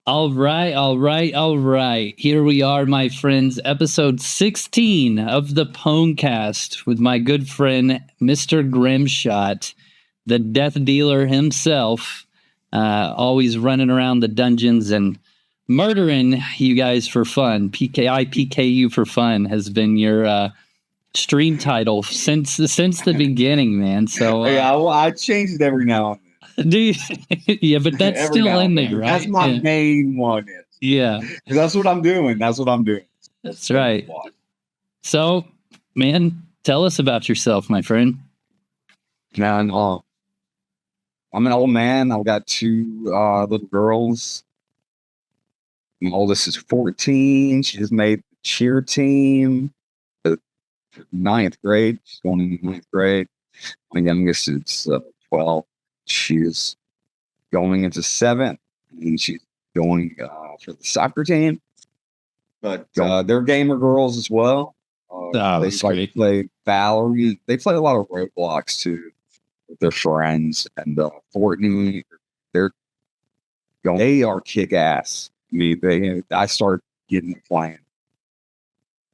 All right, all right, all right. Here we are, my friends, episode 16 of the Pwncast with my good friend, MrGrimshot, the death dealer himself, always running around the dungeons and murdering you guys for fun. PKU for fun has been your stream title since the beginning, man. So yeah, well, I change it every now and then. do you, yeah, but that's Every still now in and there, then. right? That's my main one. Yeah, That's what I'm doing. That's what I'm doing. that's right. So, man, tell us about yourself, my friend. Man, I'm an old man. I've got two little girls. My oldest is 14. She just made the cheer team. Ninth grade. She's going in ninth grade. My youngest is 12. She's going into seventh, and she's going for the soccer team. But they're gamer girls as well. They play Valorant. They play a lot of Roblox too with their friends, and Fortnite. They are kick ass. I started getting playing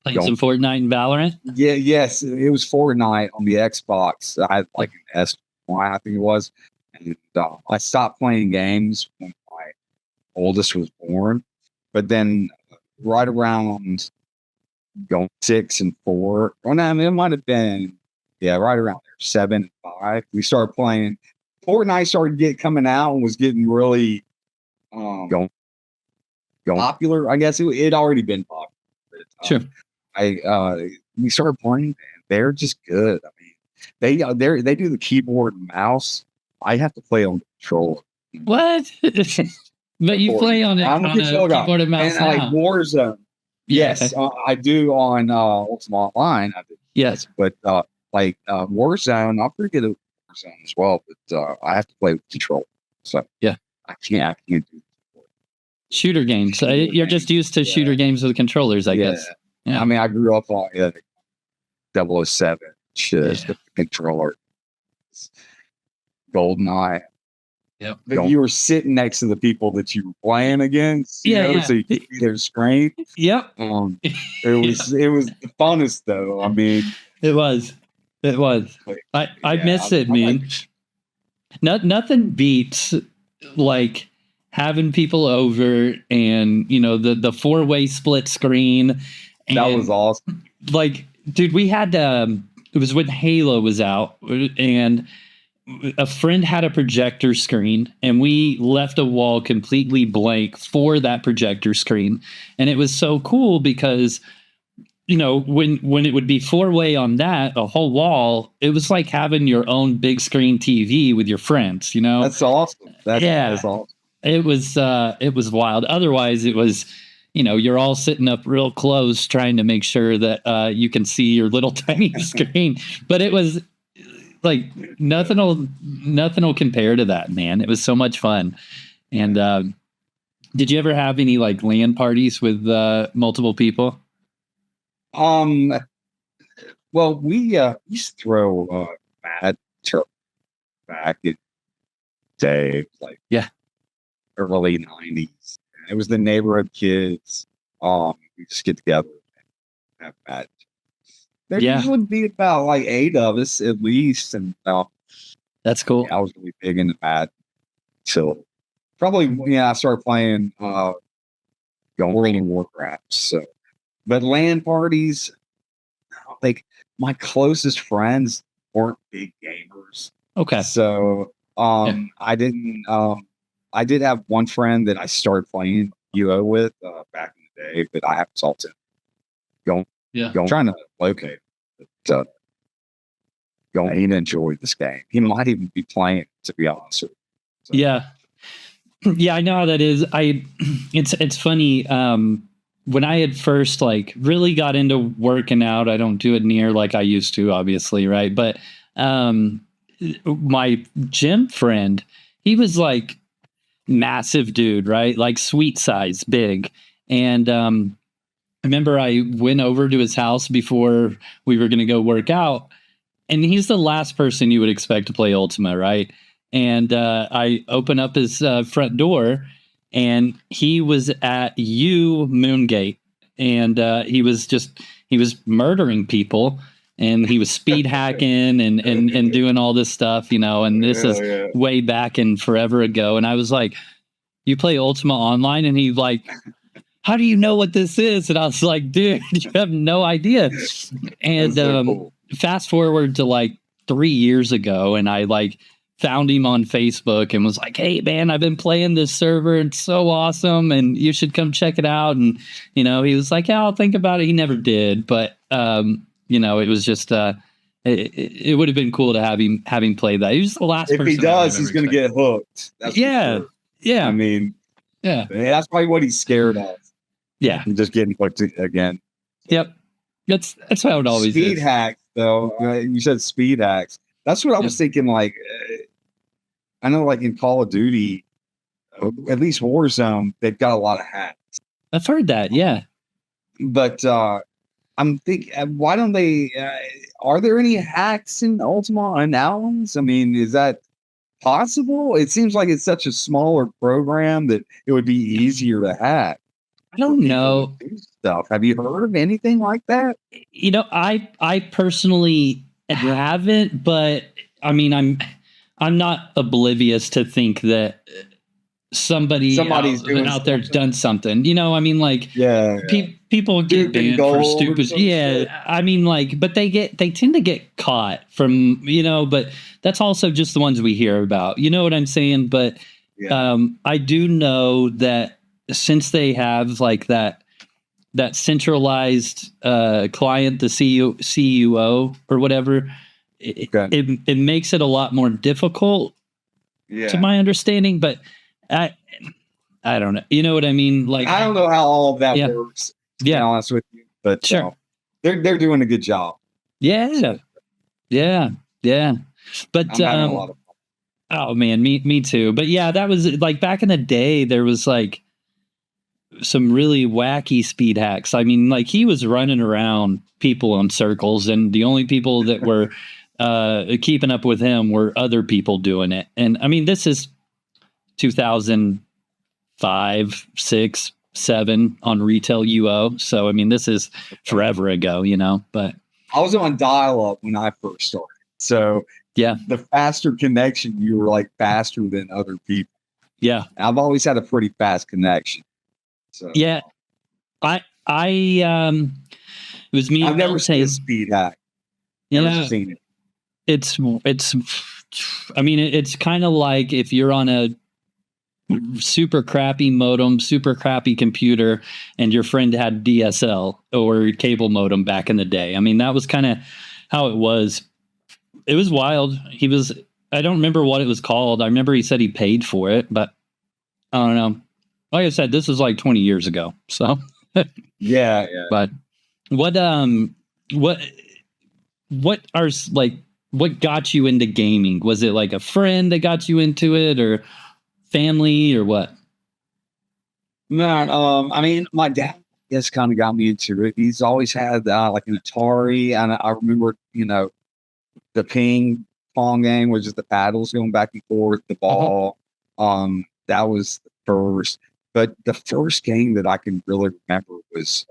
some Fortnite and Valorant. Yeah, yes, it was Fortnite on the Xbox. I had like an S1, I think it was, and I stopped playing games when my oldest was born. But then, right around going 6 and 4, well, no, I mean, it might have been right around there 7 and 5. We started playing. Fortnite started coming out and was getting really going popular. I guess it already been popular. Sure. We started playing, and they're just good. I mean, they do the keyboard and mouse. I have to play on the controller. What? But you play on it on a keyboard and mouse and now. Like Warzone. Yes, I do on Ultima Online. Yes, but like Warzone, I'm pretty good at Warzone as well. But I have to play with control. So yeah, I can't do shooter games. You're just used to shooter games with controllers, I guess. Yeah. I mean, I grew up on 007, just the controller, GoldenEye. Yep. But you were sitting next to the people that you were playing against. So you could see their screen. Yep. It was the funnest though. I mean, it was. I miss it, man. Nothing beats like having people over and the 4-way split screen. And, that was awesome. Like, dude, we had it was when Halo was out, and a friend had a projector screen, and we left a wall completely blank for that projector screen. And it was so cool because when it would be 4-way on that, a whole wall, it was like having your own big screen TV with your friends. That's awesome. That's awesome. It was wild. Otherwise, it was. You're all sitting up real close trying to make sure that you can see your little tiny screen. But it was like nothing will compare to that, man. It was so much fun. And did you ever have any like LAN parties with multiple people? Well, we used to throw Mad Turk back in day, like early 90s. It was the neighborhood kids. We just get together and have that. There usually be about like 8 of us at least, and that's cool. I was really big into that till probably I started playing World of Warcraft. So, but LAN parties, like my closest friends weren't big gamers. Okay, so I didn't. I did have one friend that I started playing UO with back in the day, but I haven't talked to him. Trying to locate it. But, he enjoyed this game. He might even be playing, to be honest with you. So. Yeah, I know how that is. It's funny. When I had first like really got into working out, I don't do it near like I used to, obviously, right? But my gym friend, he was like massive dude, right? Like sweet size, big. And I remember I went over to his house before we were going to go work out, and he's the last person you would expect to play Ultima, right? And I open up his front door, and he was at U Moongate, and he was murdering people, and he was speed hacking and doing all this stuff, and this is way back in forever ago. And I was like, you play Ultima Online? And he like, how do you know what this is? And I was like, dude, you have no idea. And so cool. Fast forward to like 3 years ago, and I like found him on Facebook and was like, hey man, I've been playing this server. It's so awesome, and you should come check it out. And he was like, yeah, I'll think about it. He never did, but it was just it would have been cool to have him play that. He was the last if he does, he's gonna get hooked. That's yeah. For sure. Yeah. I mean, yeah, that's probably what he's scared of. Yeah. Just getting hooked again. Yep. That's how it always is. Speed hacks, though. You said speed hacks. That's what I was thinking. Like, I know, like in Call of Duty, at least Warzone, they've got a lot of hacks. I've heard that. Yeah. But I'm thinking, why don't they? Are there any hacks in Ultima Online? I mean, is that possible? It seems like it's such a smaller program that it would be easier to hack. I don't know. Stuff. Have you heard of anything like that? I personally haven't, but I mean, I'm not oblivious to think that somebody's out there's done something. I mean, like, people get banned for stupid. Yeah, I mean, like, but they tend to get caught from, but that's also just the ones we hear about. You know what I'm saying? But I do know that since they have like that centralized client, the CUO or whatever, it makes it a lot more difficult to my understanding. But I don't know. You know what I mean? Like, I don't know how all of that works, to be honest with you, but sure. They're doing a good job. Yeah. But I'm having a lot of fun. Oh man, me too. But yeah, that was like back in the day, there was like some really wacky speed hacks. I mean, like, he was running around people in circles, and the only people that were keeping up with him were other people doing it. And I mean, this is 2005, 6, 7 on retail UO. So I mean, this is forever ago, but I was on dial-up when I first started. So yeah, the faster connection, you were like faster than other people. Yeah. I've always had a pretty fast connection. So yeah, it was me. I've never seen a speed hack. Never seen it. It's I mean, it's kind of like if you're on a super crappy modem, super crappy computer, and your friend had DSL or cable modem back in the day. I mean, that was kind of how it was. It was wild. I don't remember what it was called. I remember he said he paid for it, but I don't know. Like I said, this was like 20 years ago. So yeah. But what got you into gaming? Was it like a friend that got you into it, or family, or what? No, I mean, my dad just kind of got me into it. He's always had like an Atari, and I remember, the ping pong game was just the paddles going back and forth, the ball. That was the first. But the first game that I can really remember was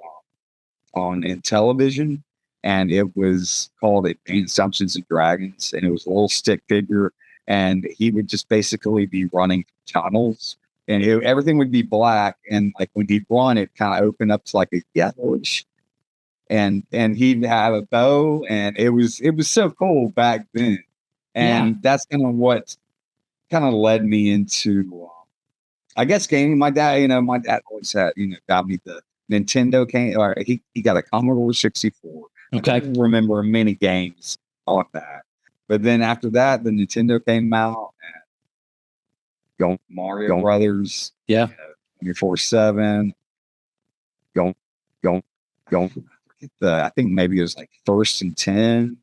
in television, and it was called Advanced Dungeons and Dragons, and it was a little stick figure, and he would just basically be running tunnels, and everything would be black, and like when he'd run, it kind of opened up to like a yellowish, and he'd have a bow, and it was so cool back then, and that's kind of what kind of led me into. I guess gaming. My dad always had, got me the Nintendo game, or he got a Commodore 64. Okay. I don't remember many games on that. But then after that, the Nintendo came out, and going Mario Brothers. Yeah. 24/7. Going. I think maybe it was like First and 10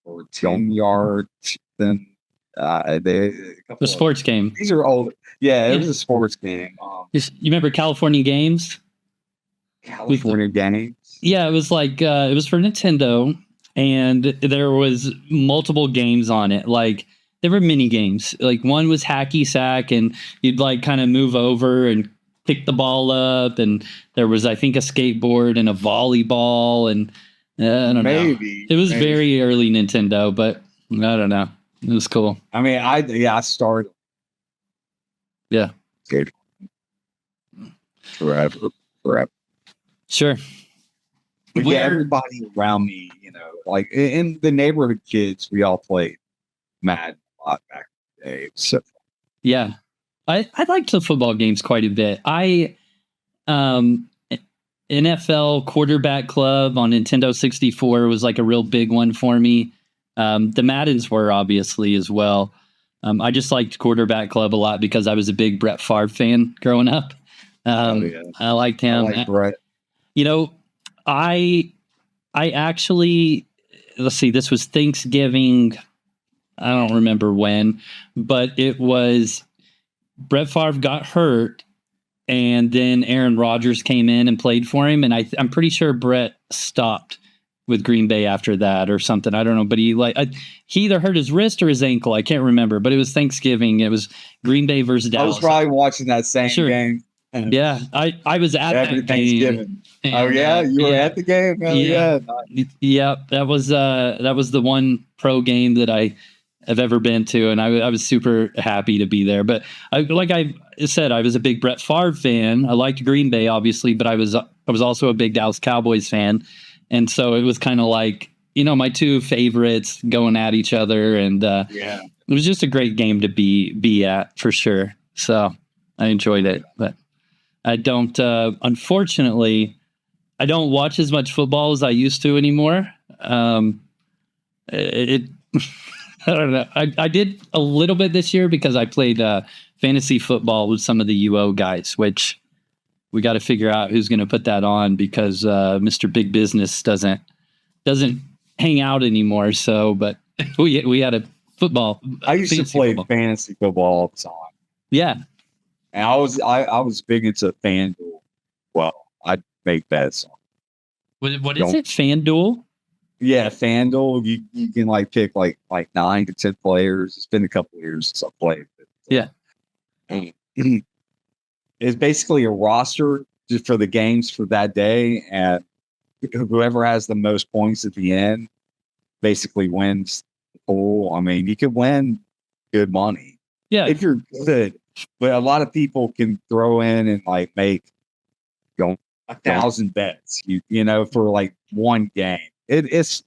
or 10 yard. Then the sports game. These are old. Yeah, it was a sports game. You remember California Games? California Games? Yeah, it was like it was for Nintendo, and there was multiple games on it. Like there were mini games. Like one was hacky sack, and you'd like kind of move over and pick the ball up, and there was, I think, a skateboard and a volleyball, and I don't know. It was very early Nintendo, but I don't know. It was cool. I mean, I started. Yeah. Skate forever. Sure. But yeah, everybody around me, you know, like in the neighborhood kids, we all played Madden a lot back in the day. So yeah, I liked the football games quite a bit. NFL Quarterback Club on Nintendo 64 was like a real big one for me. The Maddens were obviously as well. I just liked Quarterback Club a lot because I was a big Brett Favre fan growing up. I liked him. I like Brett. You know, I actually, let's see, this was Thanksgiving. I don't remember when, but it was Brett Favre got hurt, and then Aaron Rodgers came in and played for him. And I'm pretty sure Brett stopped with Green Bay after that or something. I don't know, but he either hurt his wrist or his ankle. I can't remember, but it was Thanksgiving. It was Green Bay versus Dallas. I was probably watching that same game. Yeah, I was at that game. And, oh yeah, you were at the game. Oh, yeah. That was the one pro game that I have ever been to, and I was super happy to be there. But like I said, I was a big Brett Favre fan. I liked Green Bay, obviously, but I was also a big Dallas Cowboys fan, and so it was kind of like, you know, my two favorites going at each other, and it was just a great game to be at for sure. So I enjoyed it, but I don't, unfortunately, I don't watch as much football as I used to anymore. I don't know. I did a little bit this year because I played fantasy football with some of the UO guys, which we got to figure out who's going to put that on because Mr. Big Business doesn't hang out anymore. So, but we had a football. I used to play fantasy football all the time. Yeah. And I was big into FanDuel. Well, I'd make bets. What is it? FanDuel? Yeah, FanDuel. You can like pick like 9 to 10 players. It's been a couple of years since I played. Yeah. It's basically a roster just for the games for that day, and whoever has the most points at the end basically wins the pool. I mean, you could win good money. Yeah. If you're good. But a lot of people can throw in and like make 1,000 bets, you know, for like one game. It's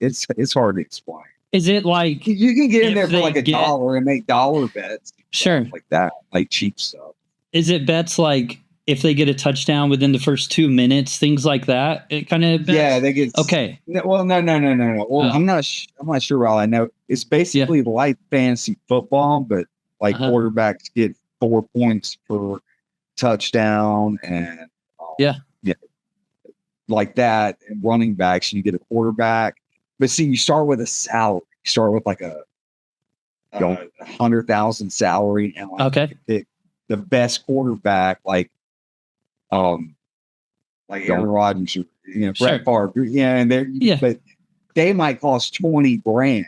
hard to explain. Is it like you can get in there for like $1 and make dollar bets? Sure, like that, like cheap stuff. Is it bets like if they get a touchdown within the first 2 minutes, things like that? It kind of yeah, they get okay. Well, no. Well, I'm not sure. All I know it's basically like fantasy football, but like quarterbacks get 4 points per touchdown, and like that. And running backs, you get a quarterback. But see, you start with a salary. You start with like a 100,000 salary, and like pick the best quarterback, like Aaron Rodgers, Brett Favre, and but they might cost 20 grand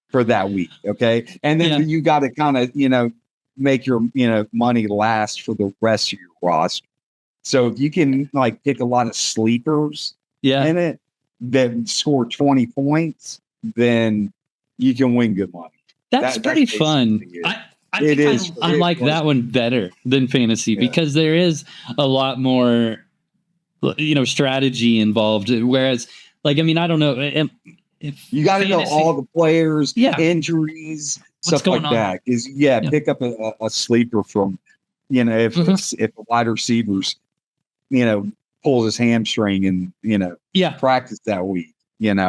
for that week, okay, and then you got to kind of make your money last for the rest of your roster. So if you can like pick a lot of sleepers in it that score 20 points, then you can win good money. That's pretty fun. I think I like that one better than fantasy because there is a lot more strategy involved. Whereas I don't know if you got to know all the players, injuries, stuff like that. Is pick up a sleeper from if a wide receivers pulls his hamstring and practice that week, and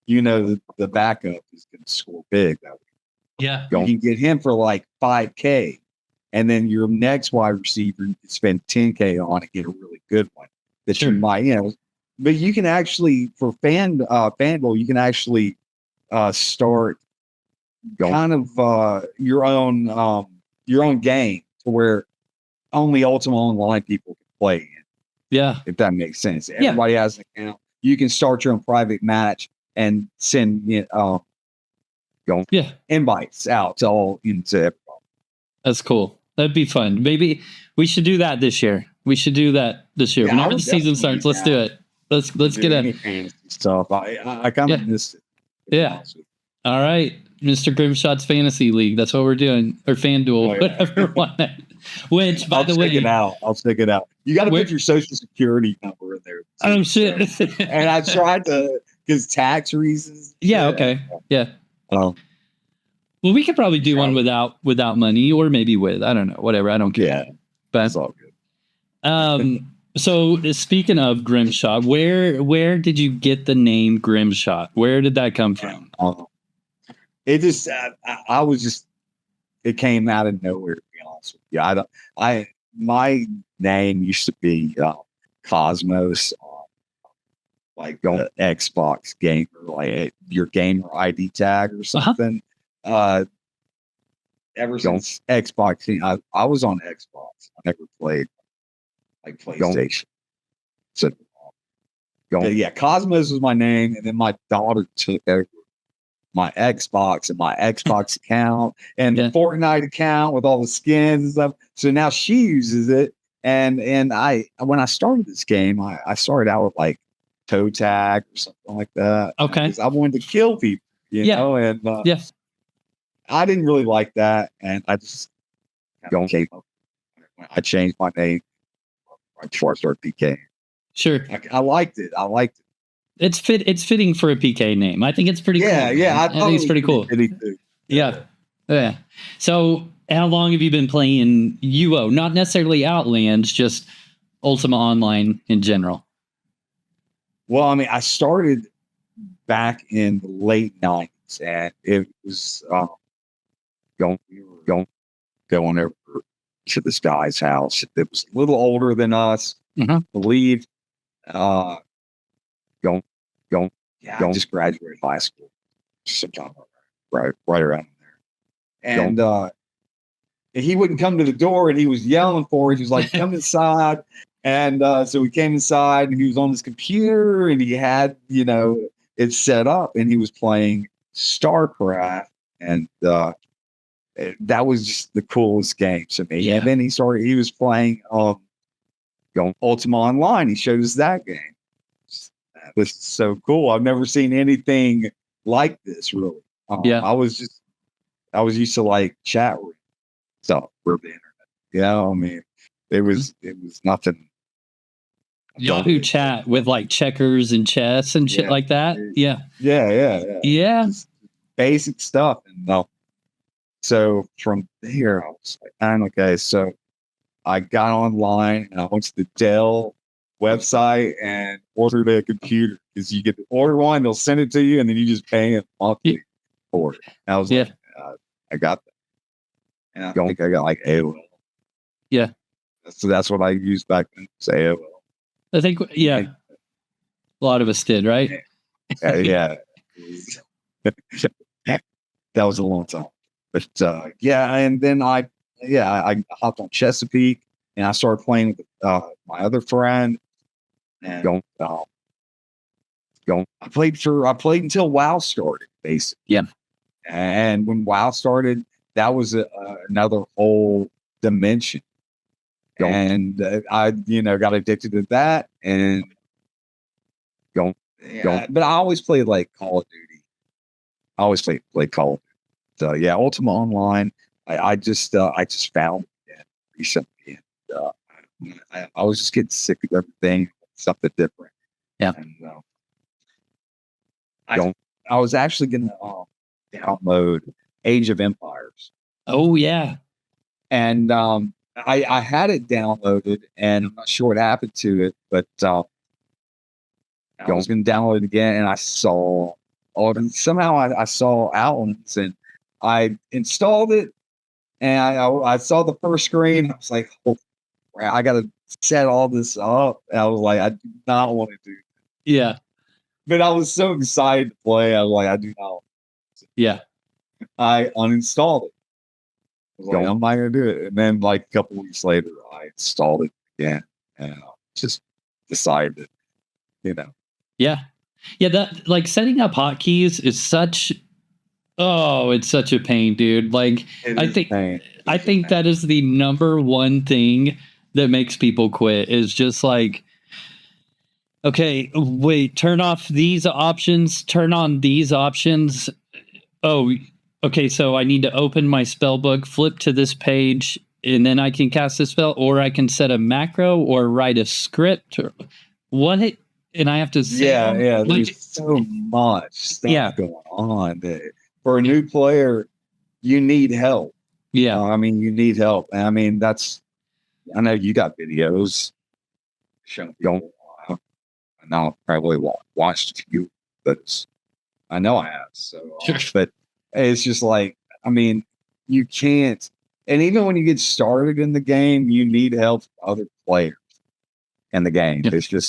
the backup is going to score big that week. Yeah, you can get him for like $5,000, and then your next wide receiver you can spend $10,000 on and get a really good one that you might But you can actually for FanDuel you can actually start kind of your own game to where only Ultima Online people can play in. Yeah, if that makes sense. Everybody has an account. You can start your own private match and send Yeah, invites out to all into everybody. that's cool. That'd be fun. Maybe we should do that this year. We should do that this year. Yeah, I Whenever would the season definitely starts, let's do it. Let's get any it. fantasy stuff. I kind of Yeah. missed it. to be Yeah. honest with All right, Mr. Grimshot's Fantasy League. That's what we're doing, or FanDuel, Oh, yeah. whatever one. Which, you. by the way, I'll check it out. You got to Where- put your social security number in there. oh shit. And I tried to, because tax reasons. Yeah. Okay. Yeah. Oh, Well, we could probably do one without money, or maybe with. I don't know. Whatever. I don't care. yeah. But That's all good. so speaking of Grimshot, where did you get the name Grimshot? Where did that come from? It just, I was just, it came out of nowhere, to be honest with you. My name used to be Cosmos on like the Xbox gamer, like your gamer ID tag or something. Ever since Xbox, I was on Xbox. I never played like PlayStation. So, yeah, Cosmos was my name, and then my daughter took over my Xbox and my Xbox account and the Fortnite account with all the skins and stuff. So now she uses it. And when I started this game, I started out with like toe tag or something like that. Okay. Because I wanted to kill people, you know, and I didn't really like that. And I just came up. I changed my name right before I started PK. Sure. I liked it. It's fitting for a PK name. I think it's pretty cool. Yeah. I think it's pretty cool. Yeah. So how long have you been playing UO? Not necessarily Outlands, just Ultima Online in general. Well, I mean, I started back in the late 90s, and it was going over to this guy's house that was a little older than us, I believe. I just graduated high school sometime right around there. And he wouldn't come to the door, and he was yelling for it. He was like, come inside. And so we came inside, and he was on his computer, and he had, it set up, and he was playing StarCraft. And that was just the coolest game to me. Yeah. And then he was playing Ultima Online. He showed us that game. That was so cool. I've never seen anything like this, really. I was used to like chat room stuff for the internet. I mean, it was nothing. Yahoo chat with like checkers and chess and shit like that. Yeah. Just basic stuff. And so from there, I was like, okay. So I got online and I went to the Dell website and ordered a computer, because you get to order one, they'll send it to you, and then you just pay it monthly for it. And I was like, I got that. And I think I got like AOL. Yeah. So that's what I used back then. Say AOL. I think, a lot of us did, right? Yeah. That was a long time. But and then I hopped on Chesapeake, and I started playing with my other friend. And I played until WoW started, basically. Yeah. And when WoW started, that was another whole dimension. And I got addicted to that, and but I always played like Call of Duty. I always played Call of Duty. So Ultima Online, I just found it recently. And I was just getting sick of everything, something different. Yeah. And I was actually going to download Age of Empires. Oh yeah. And I had it downloaded, and I'm not sure what happened to it, but I was going to download it again, and I saw somehow I saw Outlands, and I installed it, and I saw the first screen. I was like, oh, I got to set all this up. And I was like, I do not want to do that. Yeah. But I was so excited to play. I was like, I do not want to. Yeah. I uninstalled it. I was like, I'm not going to do it. And then like a couple weeks later, I installed it again, and just decided, Yeah. Yeah. That, like, setting up hotkeys is such Oh, it's such a pain, dude. Like It I is a think pain. I think that is the number one thing that makes people quit is just like, okay, wait, turn off these options, turn on these options. Oh, okay, so I need to open my spell book, flip to this page, and then I can cast a spell, or I can set a macro or write a script. Or what? And I have to save Yeah, them? yeah. Like, There's so much yeah, stuff going on that for a new player, you need help. yeah, I mean, you need help. And I mean, I know you got videos showing people. And I'll probably watched a few, but I know I have. So, sure. but it's just like, I mean, you can't. And even when you get started in the game, you need help from other players in the game. Yeah.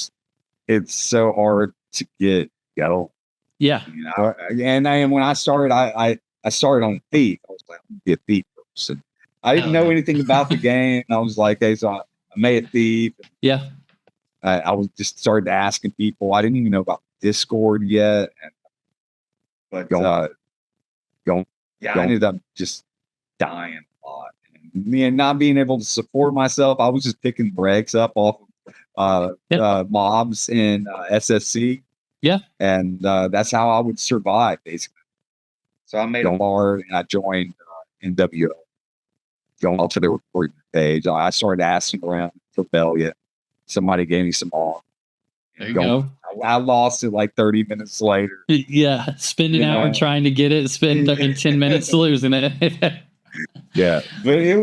It's so hard to get go. Yeah. You know, and when I started, I started on Thief. I was like, I'm gonna be a thief person. I didn't know anything about the game. I was like, hey, so I made a thief. Yeah. I was just started asking people. I didn't even know about Discord yet, but I ended up just dying a lot. And me and not being able to support myself, I was just picking breaks up off of mobs in SSC. Yeah. And that's how I would survive, basically. So I made a bar and I joined NWO. Going to the recruitment page, I started asking around for Bellia. Somebody gave me some off. There you go. I lost it like 30 minutes later. Yeah. Spend an hour trying to get it, spend 10 minutes losing it. Yeah. But it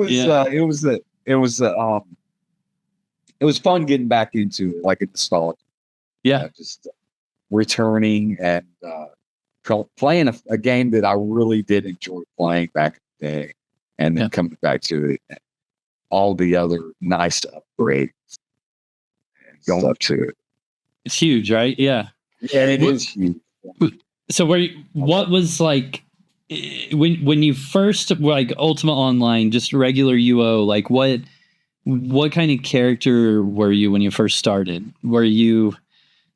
was fun getting back into it, like a nostalgia. Yeah. Just returning and playing a game that I really did enjoy playing back in the day, and then coming back to it, and all the other nice upgrades and going up to it. It's huge, right? Yeah. Yeah, it is huge. So what was like when you first like Ultima Online, just regular UO, like what kind of character were you when you first started? Were you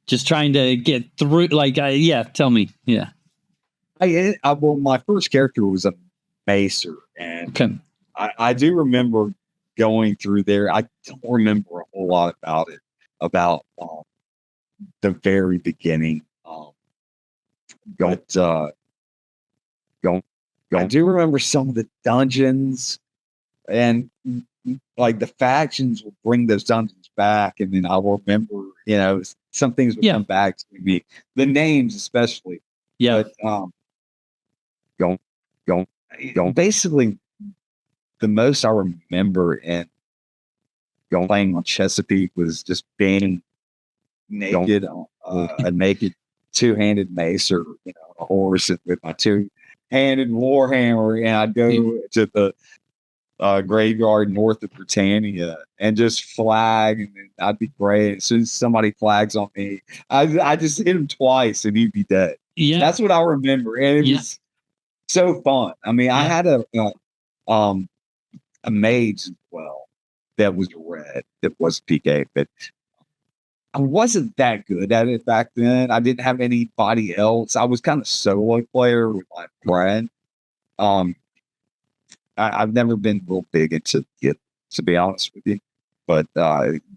just trying to get through? Like, tell me. Yeah. Well, my first character was a macer, and I do remember going through there. I don't remember a whole lot about it, about the very beginning. I do remember some of the dungeons, and like the factions will bring those dungeons back, and then I will remember, some things would come back to me. The names, especially. Yeah. But basically, the most I remember in playing on Chesapeake was just being naked, a naked two-handed macer, a horse with my two-handed warhammer, and I'd go to the graveyard north of Britannia and just flag, and I'd be great. As soon as somebody flags on me, I just hit him twice and he'd be dead. Yeah, that's what I remember, and it was so fun. I mean, I had a mage as well that was red, that was PK, but I wasn't that good at it back then. I didn't have anybody else. I was kind of solo player with my friend. I've never been real big into it, to be honest with you. But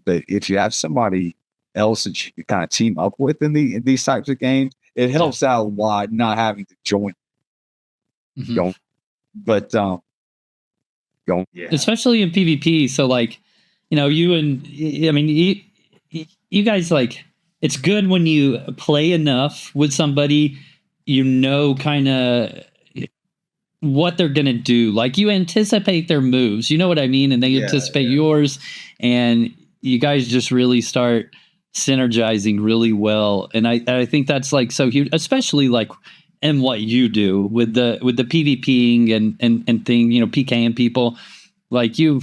if you have somebody else that you can kind of team up with in these types of games, it helps out a lot not having to join. Mm-hmm. Especially in PvP. So like, you guys, like, it's good when you play enough with somebody, kind of what they're going to do. Like, you anticipate their moves, you know what I mean? And they anticipate yours, and you guys just really start synergizing really well. And I think that's like so huge, especially like in what you do with the PvPing and thing, PKing people. Like, you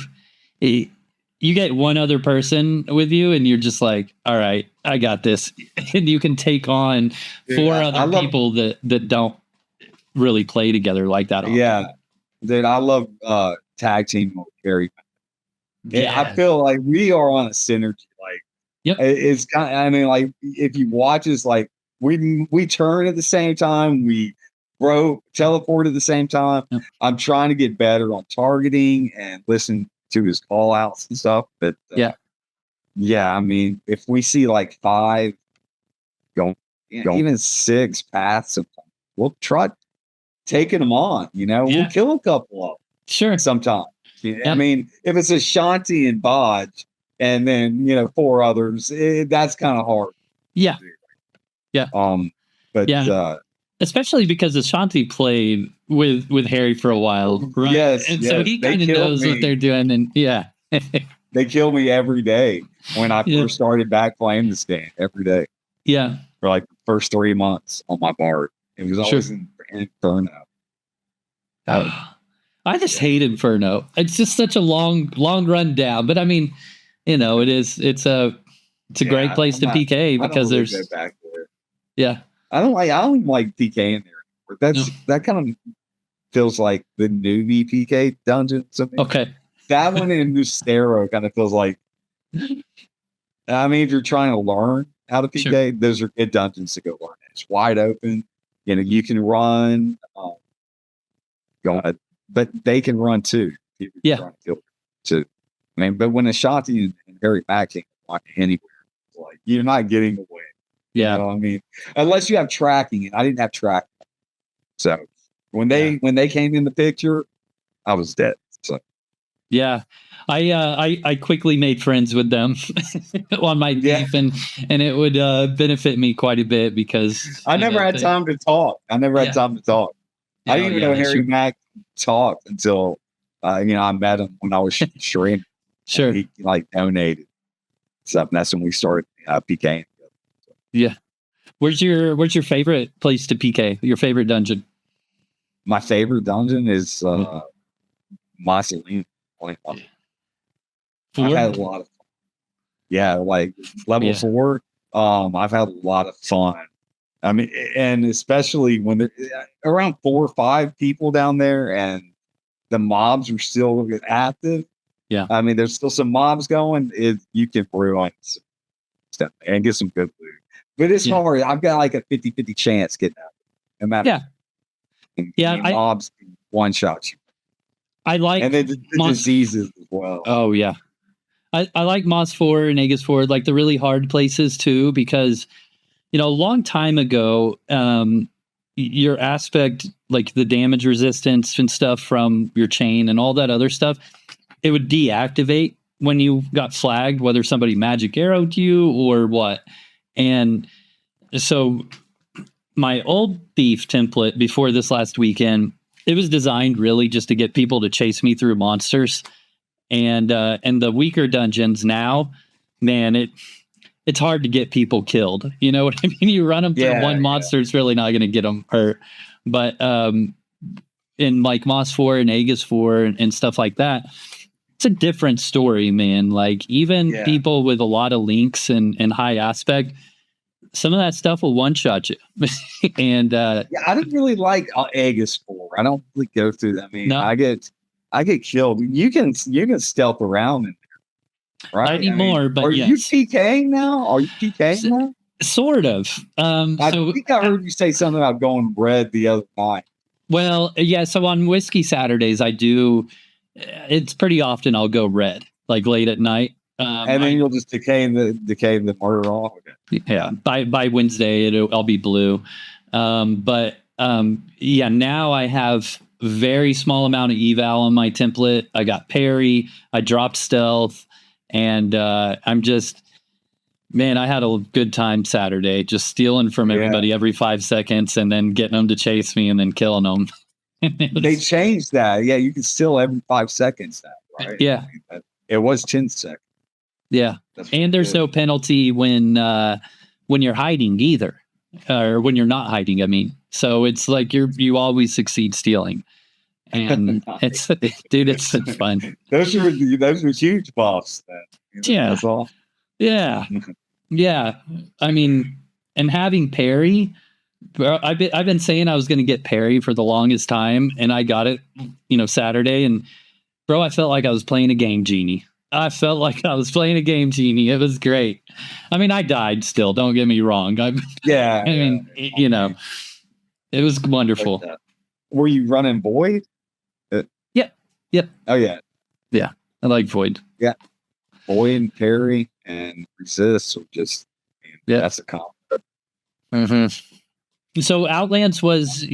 get one other person with you and you're just like, all right, I got this. And you can take on four other people that don't really play together like that often. Yeah, dude, I love tag team with Carrie. Yeah, I feel like we are on a synergy. Like, it's kind of, I mean, like, if you watch us, like, we turn at the same time, we bro, teleport at the same time. Yeah. I'm trying to get better on targeting and listen to his call outs and stuff. But yeah, I mean, if we see like 5 going, even 6 paths, we'll try taking them on. We'll kill a couple of them. Sure. Sometimes. I mean, if it's Ashanti and Bodge, and then 4 others, that's kind of hard. Yeah. Yeah. But especially because Ashanti played with Harry for a while, right? Yes, and so he kind of knows what they're doing, and they kill me every day when I first started back playing this game. Every day, for like the first 3 months on my Bard, it was always in Inferno. I just hate Inferno. It's just such a long run down. But I mean, it's a great place to PK because there's go back there. Yeah. I don't even like PK in there. That kind of feels like the newbie PK dungeon. Okay. That one in Nustero kind of feels like, I mean, if you're trying to learn how to PK, those are good dungeons to go learn. It's wide open. You can run. But they can run too. I mean, but when Ashanti and Harry Mack can walk anywhere, like you're not getting away. Yeah. I mean, unless you have tracking, and I didn't have tracking. So when they came in the picture, I was dead. So yeah, I quickly made friends with them on my beef, and it would benefit me quite a bit because I never had time to talk. I didn't even know Harry Mack talked until I met him when I was streaming. Sure, he donated stuff, and that's when we started PKing. Yeah, where's your favorite place to PK? Your favorite dungeon? My favorite dungeon is Mausoleum. I've had a lot of fun. Yeah, like level 4. I've had a lot of fun. I mean, and especially when there's around 4 or 5 people down there, and the mobs are still active. Yeah, I mean, there's still some mobs going. You can ruin stuff and get some good loot. But it's hard. I've got like a 50-50 chance getting out. No matter. Mobs one shot you. I like and then the diseases as well. Oh yeah, I like Moss 4 and Aegis 4, like the really hard places too, because a long time ago, your aspect, like the damage resistance and stuff from your chain and all that other stuff, it would deactivate when you got flagged, whether somebody magic arrowed you or what. And so my old thief template before this last weekend, it was designed really just to get people to chase me through monsters. And the weaker dungeons now, man, it's hard to get people killed. You know what I mean? You run them through one monster, it's really not going to get them hurt. But in like Moss 4 and Aegis 4 and stuff like that, it's a different story, man. Like even people with a lot of links and high aspect, some of that stuff will one shot you. And I didn't really like Aegis 4. I don't really go through that. I mean, I get killed. You can stealth around in there, right? Not anymore, but are you PKing now? Are you PKing now? Sort of. I think I heard you say something about going red the other night. Well, yeah. So on Whiskey Saturdays, I do. It's pretty often I'll go red, like late at night. And then you'll just decay the murder off. Yeah. By Wednesday, I'll be blue. But now I have very small amount of eval on my template. I got parry. I dropped stealth, and I'm just, man, I had a good time Saturday, just stealing from everybody every 5 seconds, and then getting them to chase me, and then killing them. They changed that. Yeah, you can steal every 5 seconds now, right? Yeah, it was 10 seconds. Yeah, and there's no penalty when you're hiding either, or when you're not hiding. I mean, so it's like you always succeed stealing, and it's fun. Those are huge buffs. That's all. Yeah, yeah. I mean, and having parry, bro, I've been saying I was going to get parry for the longest time, and I got it, Saturday, and bro, I felt like I was playing a game genie. It was great. I mean, I died still. Don't get me wrong. It was wonderful. But, were you running Void? Yep. Oh yeah. Yeah. I like Void. Yeah. Void and Parry and Resist are just, that's a combo. Mm-hmm. So Outlands was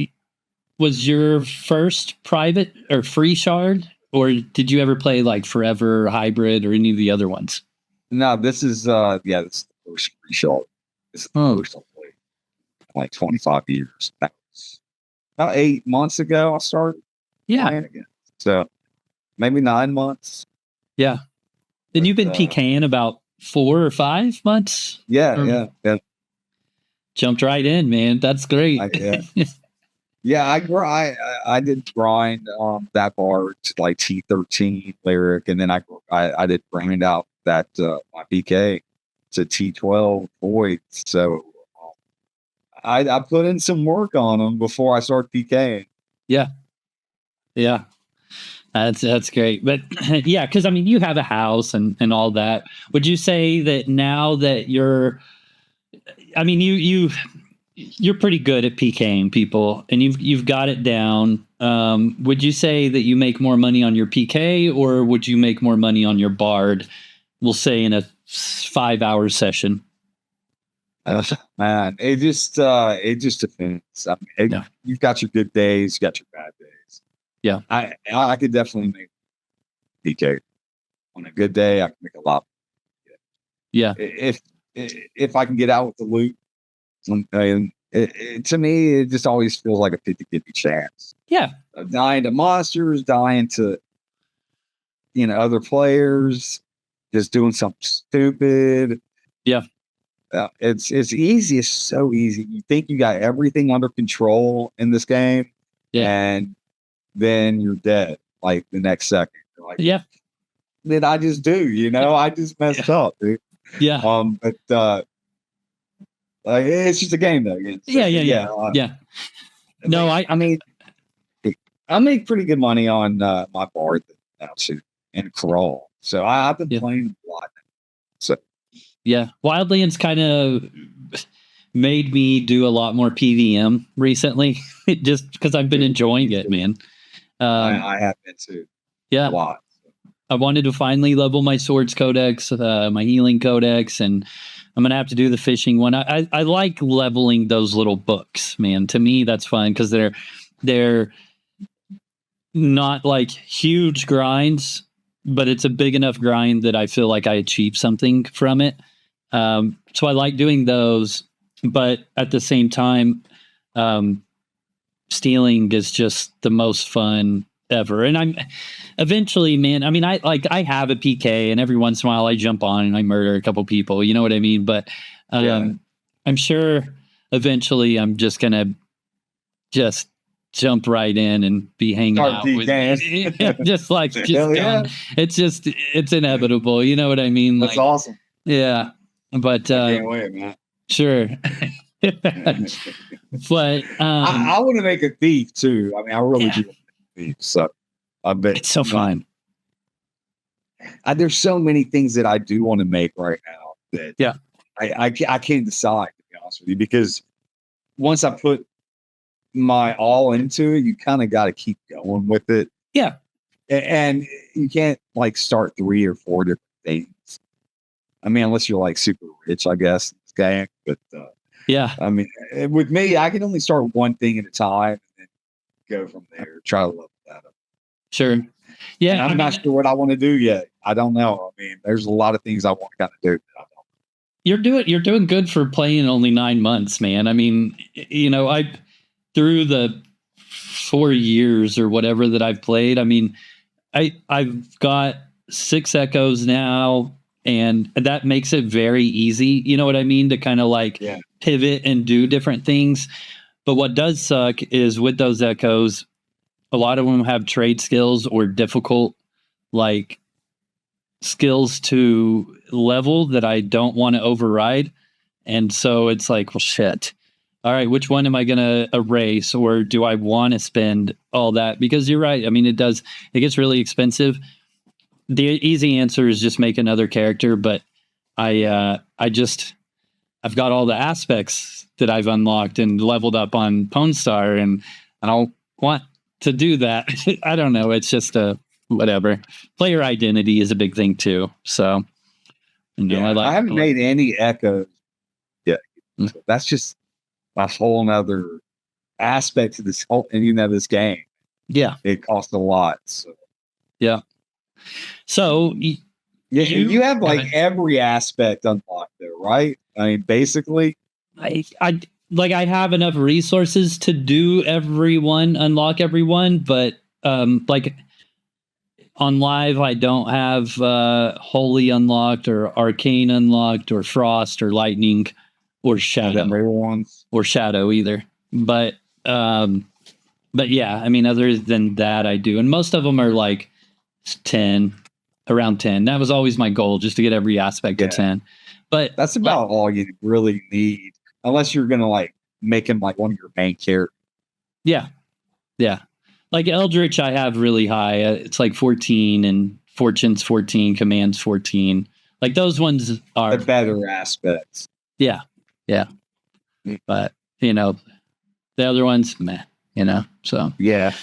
your first private or free shard, or did you ever play like Forever or Hybrid or any of the other ones? No, this is this is the first free shot. This is the first I played in like 25 years. That was about 8 months ago I started playing again. So maybe 9 months. Yeah. Then you've been PKing about 4 or 5 months? Yeah. Jumped right in, man. That's great. I did grind that bar to like T13 lyric, and then I did grind out that my PK to T12 void. So I put in some work on them before I start PKing. Yeah. That's great. But yeah, because I mean you have a house and all that. Would you say that now that you're pretty good at PKing people and you've got it down. Would you say that you make more money on your PK, or would you make more money on your Bard, we'll say in a 5-hour session? Man, it just depends. I mean, you've got your good days, you got your bad days. Yeah. I could definitely make PK. On a good day, I can make a lot. Yeah. If I can get out with the loot, to me, it just always feels like a 50-50 chance. Yeah. Dying to monsters, dying to, other players, just doing something stupid. Yeah. It's easy. It's so easy. You think you got everything under control in this game, and then you're dead like the next second. You're like, did I just do? I just messed up, dude. Yeah. But it's just a game, though. Yeah. No, I mean, I make pretty good money on my Bard now too, and Crawl. So I've been playing a lot. So yeah, Wildlands kind of made me do a lot more PVM recently, just because I've been enjoying it, man. I have been too. Yeah, a lot. I wanted to finally level my swords codex, my healing codex, and I'm gonna have to do the fishing one. I like leveling those little books, man. To me, that's fun because they're not like huge grinds, but it's a big enough grind that I feel like I achieved something from it. So I like doing those, but at the same time, stealing is just the most fun ever. And I'm eventually, man, I mean, I have a PK and every once in a while I jump on and I murder a couple people, you know what I mean? But I'm sure eventually I'm just going to jump right in and be hanging out with it's inevitable. You know what I mean? That's awesome. Yeah. But I can't wait, man. Sure. But I want to make a thief too. I mean, I really do want to make a thief. So I bet it's so fun. There's so many things that I do want to make right now that I can't decide, to be honest with you, because once I put my all into it, you kind of got to keep going with it. Yeah. And you can't like start 3 or 4 different things. I mean, unless you're like super rich, I guess, this game. But I mean, with me, I can only start one thing at a time and then go from there. Try to level that up. Sure. Yeah. And I'm not sure what I want to do yet. I don't know. I mean, there's a lot of things I want to kind of do. That I don't. You're doing good for playing only 9 months, man. I mean, through the 4 years or whatever that I've played, I mean, I've got 6 echoes now, and that makes it very easy. You know what I mean? To kind of like pivot and do different things. But what does suck is with those echoes, a lot of them have trade skills or difficult like skills to level that I don't want to override. And so it's like, well, shit. All right, which one am I going to erase, or do I want to spend all that? Because you're right. I mean, it gets really expensive. The easy answer is just make another character, but I I've got all the aspects that I've unlocked and leveled up on Pwnstar, and I don't want to do that. I don't know. It's just whatever. Player identity is a big thing too. So, I haven't made any echoes yet. So that's just a whole nother aspect to this whole, and this game. Yeah, it costs a lot. So. Yeah. So you have like every aspect unlocked there, right? I mean, basically, I have enough resources to do unlock everyone, but like on live, I don't have Holy unlocked or Arcane unlocked or Frost or Lightning or Shadow or Shadow either. But yeah, I mean, other than that, I do, and most of them are like 10, around 10. That was always my goal, just to get every aspect of 10. But that's about all you really need, unless you're gonna like make him like one of your main characters. Yeah. Like Eldritch, I have really high. It's like 14, and Fortune's 14, Command's 14. Like those ones are the better aspects. Yeah. But the other ones, meh. So yeah.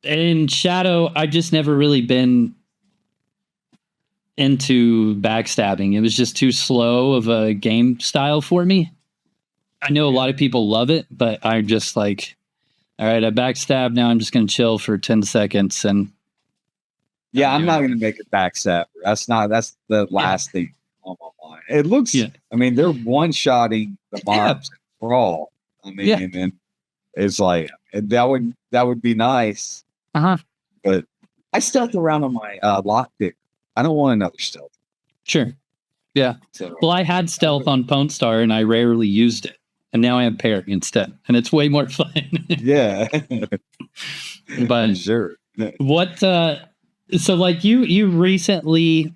In Shadow, I've just never really been into backstabbing. It was just too slow of a game style for me. I know a lot of people love it, but I'm just like, all right, I backstab. Now I'm just going to chill for 10 seconds. And I'm not going to make it backstab. That's the last thing on my mind. It looks, I mean, they're one-shotting the mobs in Brawl. I mean, and it's like, that would be nice. But I stealth around on my lockpick. I don't want another stealth. Sure. Yeah. So, well, I had stealth on Pwnstar and I rarely used it. And now I have parry instead. And it's way more fun. Yeah. But sure. What so like you recently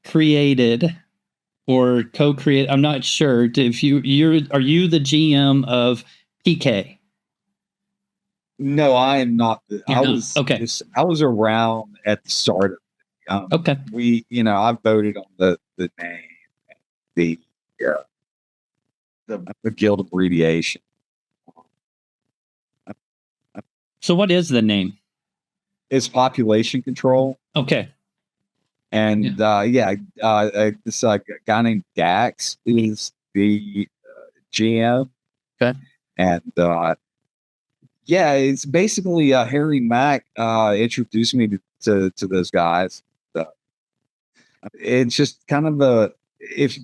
created or co-create, I'm not sure if are you the GM of PK? No, I am not. I was around at the start of okay. I voted on the name, the Guild abbreviation. So what is the name? It's population control. Okay. And this guy named Dax is the GM. Okay. And it's basically Harry Mack introduced me to those guys. It's just kind of if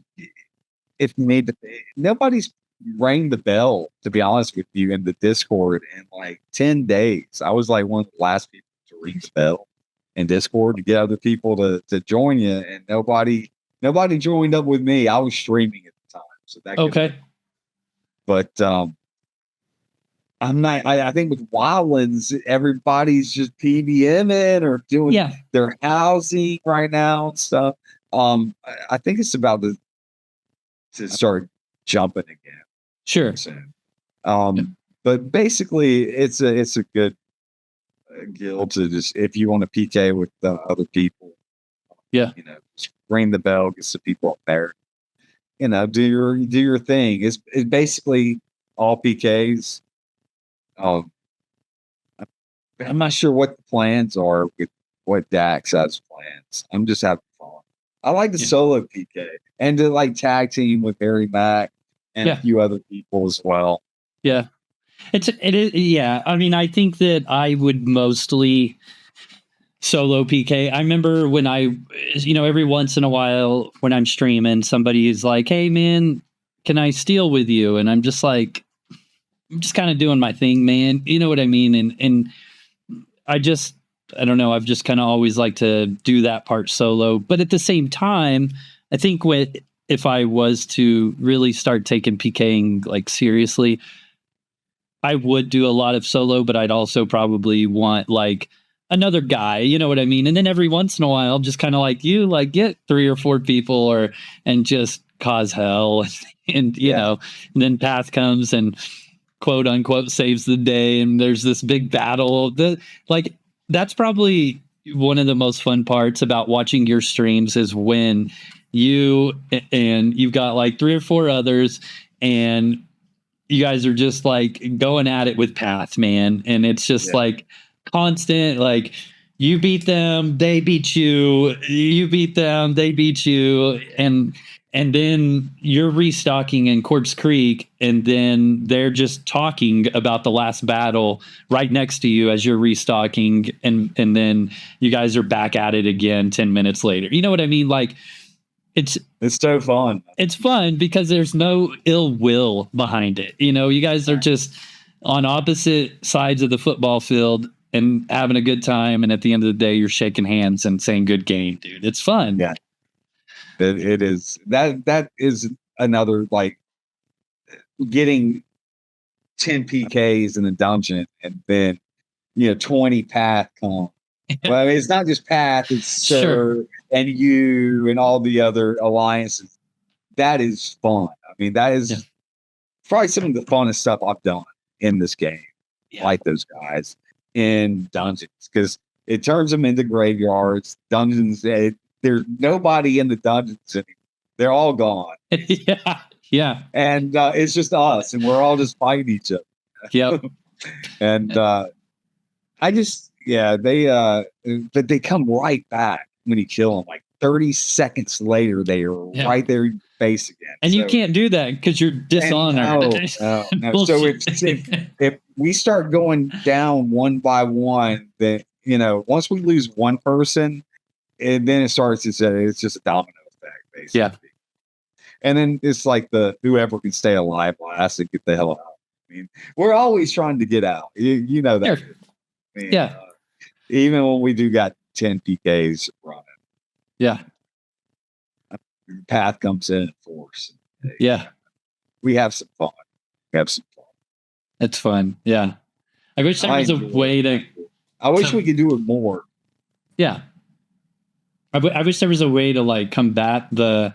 nobody's rang the bell, to be honest with you, in the Discord in like 10 days. I was like one of the last people to ring the bell in Discord to get other people to join you, and nobody joined up with me. I was streaming at the time, so that okay. But I'm not. I think with Wildlands, everybody's just PVMing or doing their housing right now and stuff. I think it's about to start jumping again. Sure. But basically, it's a good guild to just, if you want to PK with other people. Yeah. Just ring the bell, get some people up there. Do your thing. It's basically all PKs. I'm not sure what the plans are with what Dax has plans. I'm just having fun. I like the solo PK and to like tag team with Harry Mack and a few other people as well. Yeah. It is. Yeah. I mean, I think that I would mostly solo PK. I remember when every once in a while when I'm streaming, somebody is like, "Hey man, can I steal with you?" And I'm just like, I'm just kind of doing my thing, man. You know what I mean? And I don't know. I've just kind of always liked to do that part solo. But at the same time, I think if I was to really start taking PKing like seriously, I would do a lot of solo, but I'd also probably want like another guy, you know what I mean? And then every once in a while, just kind of like you, like get 3 or 4 people and just cause hell. And, and then Path comes and quote unquote saves the day. And there's this big battle. That's probably one of the most fun parts about watching your streams is when you and you've got like 3 or 4 others, and you guys are just like going at it with path, man. And it's just like constant, like you beat them, they beat you, you beat them, they beat you. And then you're restocking in Corpse Creek, and then they're just talking about the last battle right next to you as you're restocking, and then you guys are back at it again 10 minutes later. You know what I mean? Like it's so fun. It's fun because there's no ill will behind it. You know, you guys are just on opposite sides of the football field and having a good time, and at the end of the day you're shaking hands and saying good game, dude. It's fun. Yeah. It is. That is another, like, getting 10 PKs in the dungeon and then 20 path come. Well, I mean, it's not just path, it's Sir and you and all the other alliances. That is fun. I mean, that is probably some of the funnest stuff I've done in this game. Like those guys in dungeons, because it turns them into graveyards, dungeons. There's nobody in the dungeons anymore. They're all gone. Yeah. And it's just us, and we're all just fighting each other. Yep. And I just, but they come right back when you kill them. Like 30 seconds later, they are right there in your face again. And you can't do that because you're dishonored. No. So if we start going down one by one, then once we lose one person, and then it starts to say it's just a domino effect, basically. Yeah. And then it's like whoever can stay alive last and get the hell out. I mean, we're always trying to get out. You know that. Sure. I mean, even when we do got 10 PKs running. Yeah. Path comes in force. Yeah. We have some fun. It's fun. Yeah. I wish there was a way to. I wish we could do it more. Yeah. I wish there was a way to like combat the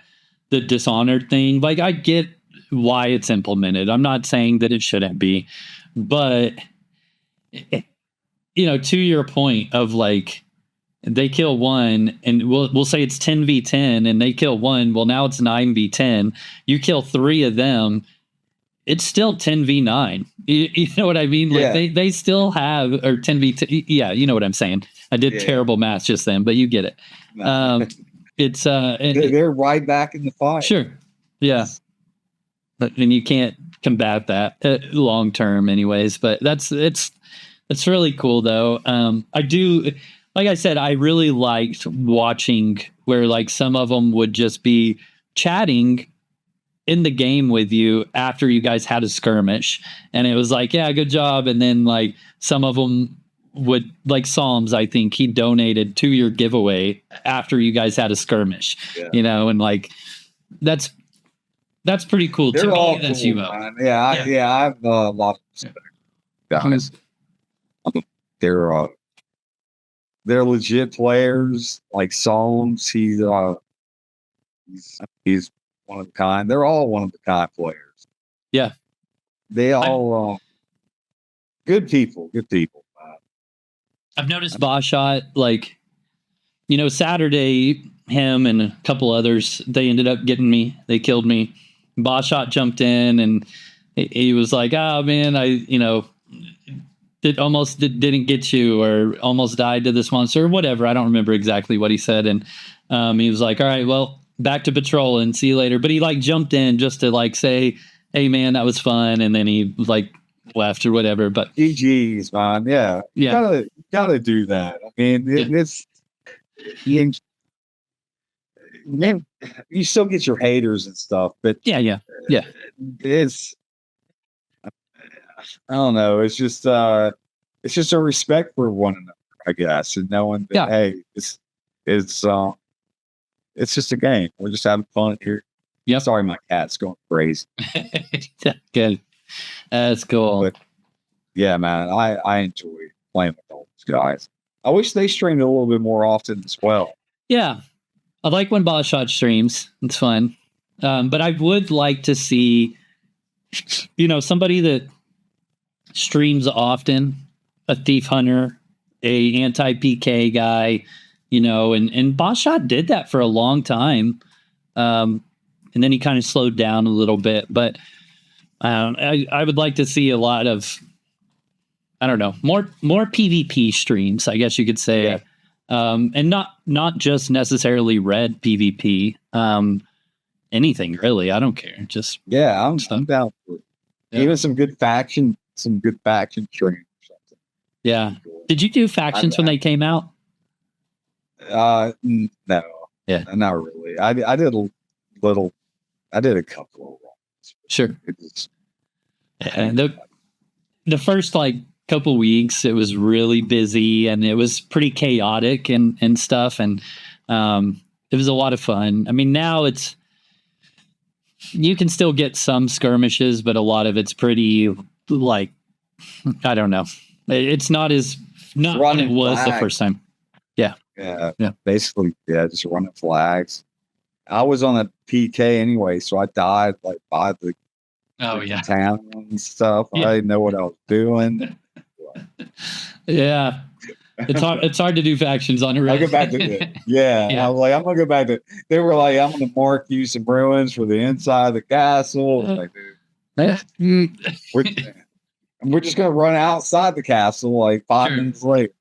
Dishonored thing. Like, I get why it's implemented. I'm not saying that it shouldn't be, but to your point of like, they kill one and we'll say it's 10v10 and they kill one. Well, now it's 9v10. You kill 3 of them. It's still 10v9. You know what I mean? Like they still have, or 10v10. Yeah. You know what I'm saying? I did terrible math just then, but you get it. It's they're right back in the fight. Sure. Yeah. But and you can't combat that long term anyways, but it's really cool though. I do, like I said, I really liked watching where like some of them would just be chatting in the game with you after you guys had a skirmish, and it was like, yeah, good job. And then like some of them would, like Psalms, I think he donated to your giveaway after you guys had a skirmish, and like that's pretty cool. They're to all me, that's cool, UO. man. Yeah, I have a lot of respect. Guys, they're legit players. Like Psalms, he's one of a kind. They're all one of a kind players. Yeah, they all good people. Good people. I've noticed Bashot, like, Saturday, him and a couple others, they ended up getting me. They killed me. Bashot jumped in and he was like, oh man, I didn't get you, or almost died to this monster or whatever. I don't remember exactly what he said. And he was like, all right, well, back to patrol and see you later. But he like jumped in just to like say, hey man, that was fun. And then he like left or whatever. But GG's, man. Yeah. You gotta do that. I mean, you still get your haters and stuff, but it's, I don't know. It's just a respect for one another, I guess, and knowing that hey, it's just a game. We're just having fun here. Yeah. Sorry, my cat's going crazy. Good. That's cool. But yeah, man, I enjoy playing with all these guys. I wish they streamed a little bit more often as well. Yeah. I like when Bashot streams. It's fun. But I would like to see, somebody that streams often, a thief hunter, a anti PK guy, you know, and Boschot did that for a long time. And then he kind of slowed down a little bit, but I would like to see a lot of, I don't know, more PvP streams, I guess you could say. Yeah. And not just necessarily red PvP. Anything really. I don't care. Just I'm down for it. Yeah. Even some good faction streams or something. Yeah. Did you do factions when they came out? No. Yeah. Not really. I did a little. I did a couple of ones. Sure. It was, And the first like couple weeks, it was really busy and it was pretty chaotic and stuff, and it was a lot of fun. I mean, now you can still get some skirmishes, but a lot of it's pretty like, I don't know. It's not what it was the first time. Yeah. Basically, just running flags. I was on a PK anyway, so I died like by the town and stuff. Yeah. I didn't know what I was doing. Yeah. It's hard to do factions on a I'll go back to it. Yeah. I was like, I'm gonna go back to. They were like, I'm gonna mark you some ruins for the inside of the castle. Like, dude, we're just gonna run outside the castle like 5 minutes later.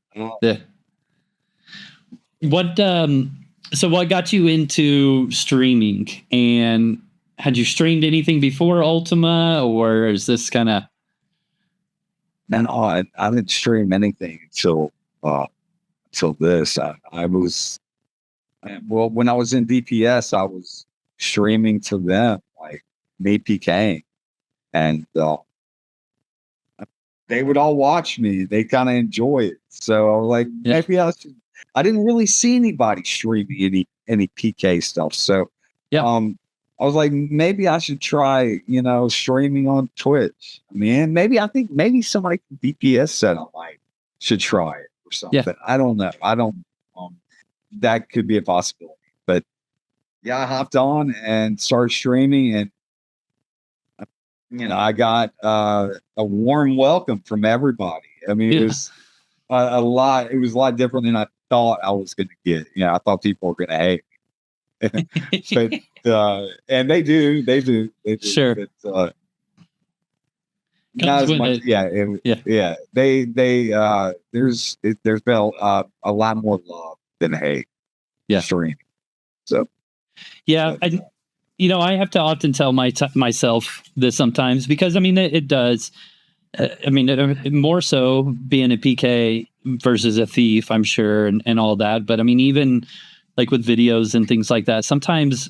Yeah. So what got you into streaming, and had you streamed anything before Ultima, or is this kind of? No, I didn't stream anything until this. I was, well, when I was in DPS, I was streaming to them, like me PKing, and they would all watch me. They kind of enjoy it. So I was like, maybe I should. I didn't really see anybody streaming any PK stuff. So I was like, maybe I should try, streaming on Twitch. I mean, maybe somebody from DPS said I should try it or something. Yeah. I don't know. That could be a possibility. But yeah, I hopped on and started streaming, and I got a warm welcome from everybody. I mean, it was a lot. It was a lot different than I thought I was going to get. I thought people were going to hate me. But and they do Sure. But, not as much. They there's been a lot more love than hate. Streaming. So I have to often tell myself this sometimes, because I mean it does. I mean, more so being a PK versus a thief, I'm sure, and all that. But I mean, even like with videos and things like that, sometimes,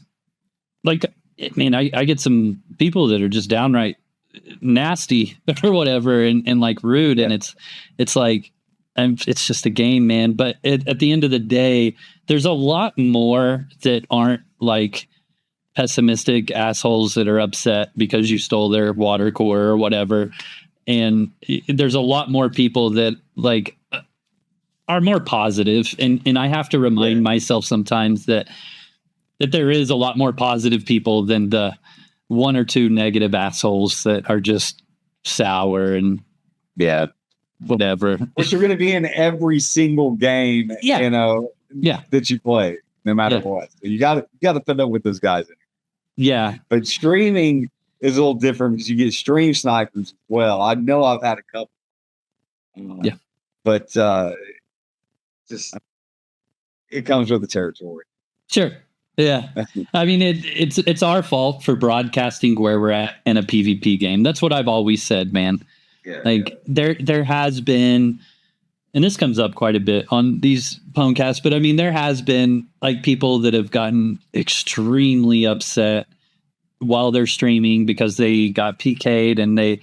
like, I mean, I get some people that are just downright nasty or whatever, and like rude, and it's like, it's just a game, man. But at the end of the day, there's a lot more that aren't like pessimistic assholes that are upset because you stole their water core or whatever. And there's a lot more people that like are more positive, and I have to remind myself sometimes that there is a lot more positive people than the one or two negative assholes that are just sour and whatever. Which are going to be in every single game, that you play, no matter what. So you got to put up with those guys. Yeah, but streaming is a little different because you get stream snipers as well. I know I've had a couple. But just it comes with the territory. Sure. Yeah. I mean, it's our fault for broadcasting where we're at in a PvP game. That's what I've always said, man. There has been, and this comes up quite a bit on these podcasts, but I mean, there has been like people that have gotten extremely upset while they're streaming because they got PK'd and they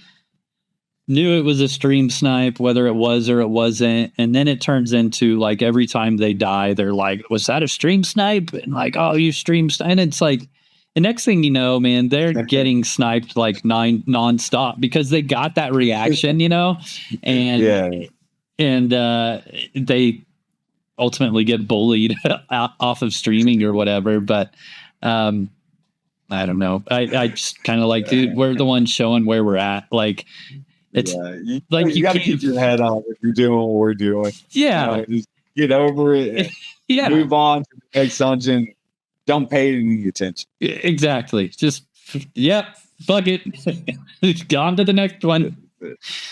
knew it was a stream snipe, whether it was or it wasn't. And then it turns into like every time they die, they're like, was that a stream snipe? And like, oh, you stream snipe. And it's like, the next thing you know, man, they're getting sniped like nonstop because they got that reaction, and they ultimately get bullied off of streaming or whatever. But I don't know. I just kind of like, dude, we're the ones showing where we're at. Like, It's you, like you got to keep your head up if you're doing what we're doing. Yeah. Just get over it. Yeah. Move on to the next dungeon. Don't pay any attention. Exactly. Just, yep, fuck it. Gone to the next one.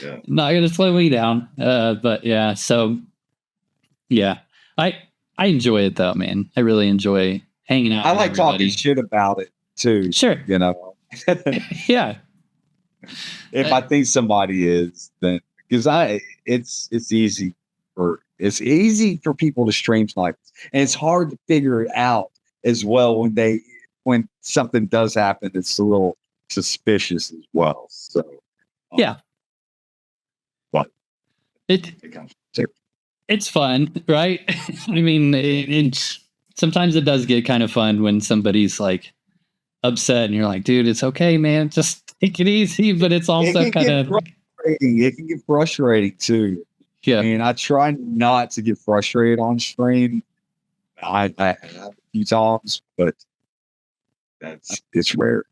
Yeah. Not going to slow me down. But yeah, so yeah, I enjoy it though, man. I really enjoy hanging out. I with like everybody. talking shit about it too. Sure. You know, Yeah. if I think somebody is, then because it's easy for people to stream snipers, and it's hard to figure it out as well when something does happen. It's a little suspicious as well. So Yeah. But It's fun, right? I mean, sometimes it does get kind of fun when somebody's like upset and you're like, dude, it's okay, man. Just take it easy. But it's also kind of frustrating. It can get frustrating too. Yeah. And I try not to get frustrated on stream. I have a few times, but it's rare.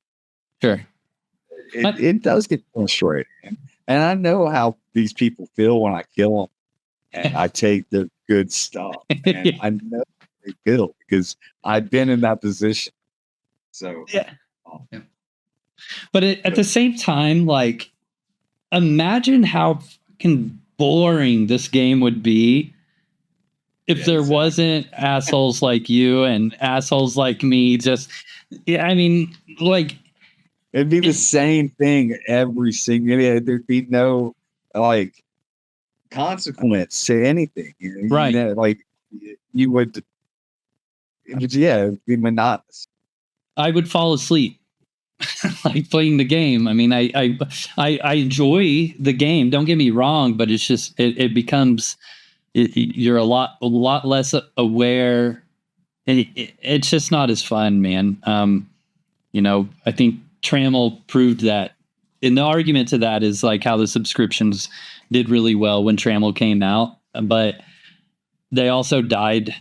Sure. It does get frustrating. And I know how these people feel when I kill them. And I take their good stuff. And I know they feel because I've been in that position. So yeah. But at the same time, like, imagine how fucking boring this game would be if there wasn't assholes like you and assholes like me. Just, yeah, I mean, like, it'd be the same thing every single. There'd be no like consequence to anything, right? You know, like you would, it'd be monotonous. I would fall asleep. Like playing the game. I mean, I enjoy the game. Don't get me wrong, but it's just it becomes you're a lot less aware, and it's just not as fun, man. You know, I think Trammell proved that. And the argument to that is like how the subscriptions did really well when Trammell came out, but they also died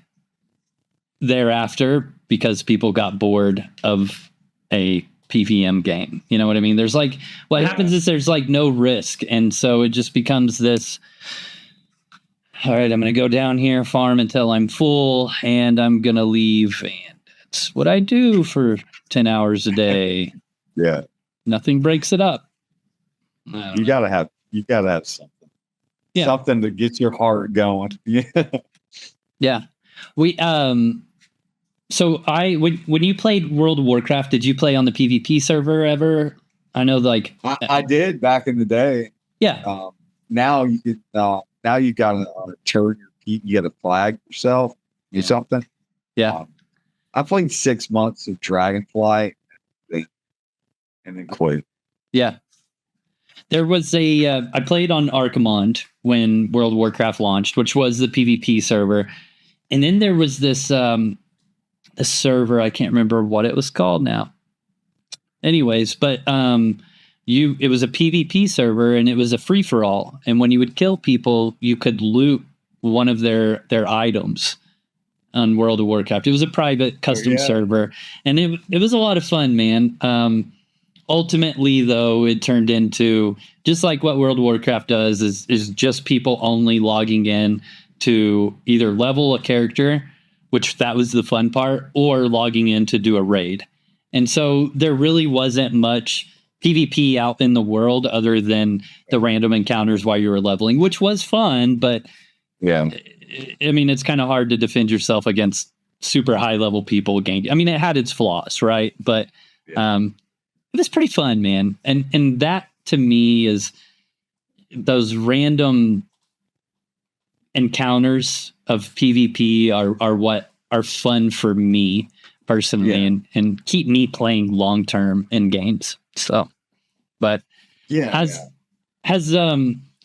thereafter because people got bored of a PVM game. You know what I mean? There's like, what happens is there's like no risk. And so it just becomes this, all right, I'm going to go down here, farm until I'm full, and I'm going to leave. And that's what I do for 10 hours a day. Yeah. Nothing breaks it up. You gotta have something. Yeah. Something to get your heart going. Yeah. Yeah. So when you played World of Warcraft, did you play on the PvP server ever? I know, like I did back in the day. Yeah. Now you can. Now you got to turn your feet. You got to flag yourself or something. Yeah. I played 6 months of Dragonflight, and then quit. Yeah. There was I played on Archimond when World of Warcraft launched, which was the PvP server, and then there was this a server, I can't remember what it was called now. Anyways, but it was a PvP server and it was a free for all. And when you would kill people, you could loot one of their items on World of Warcraft. It was a private custom server, and it was a lot of fun, man. Ultimately, though, it turned into just like what World of Warcraft does is just people only logging in to either level a character, which that was the fun part, or logging in to do a raid. And so there really wasn't much PvP out in the world other than the random encounters while you were leveling, which was fun. But yeah, I mean, it's kind of hard to defend yourself against super high level people. I mean, it had its flaws, right? But it was pretty fun, man. And that to me is those random encounters of PvP are what are fun for me personally, and keep me playing long term in games. So, but has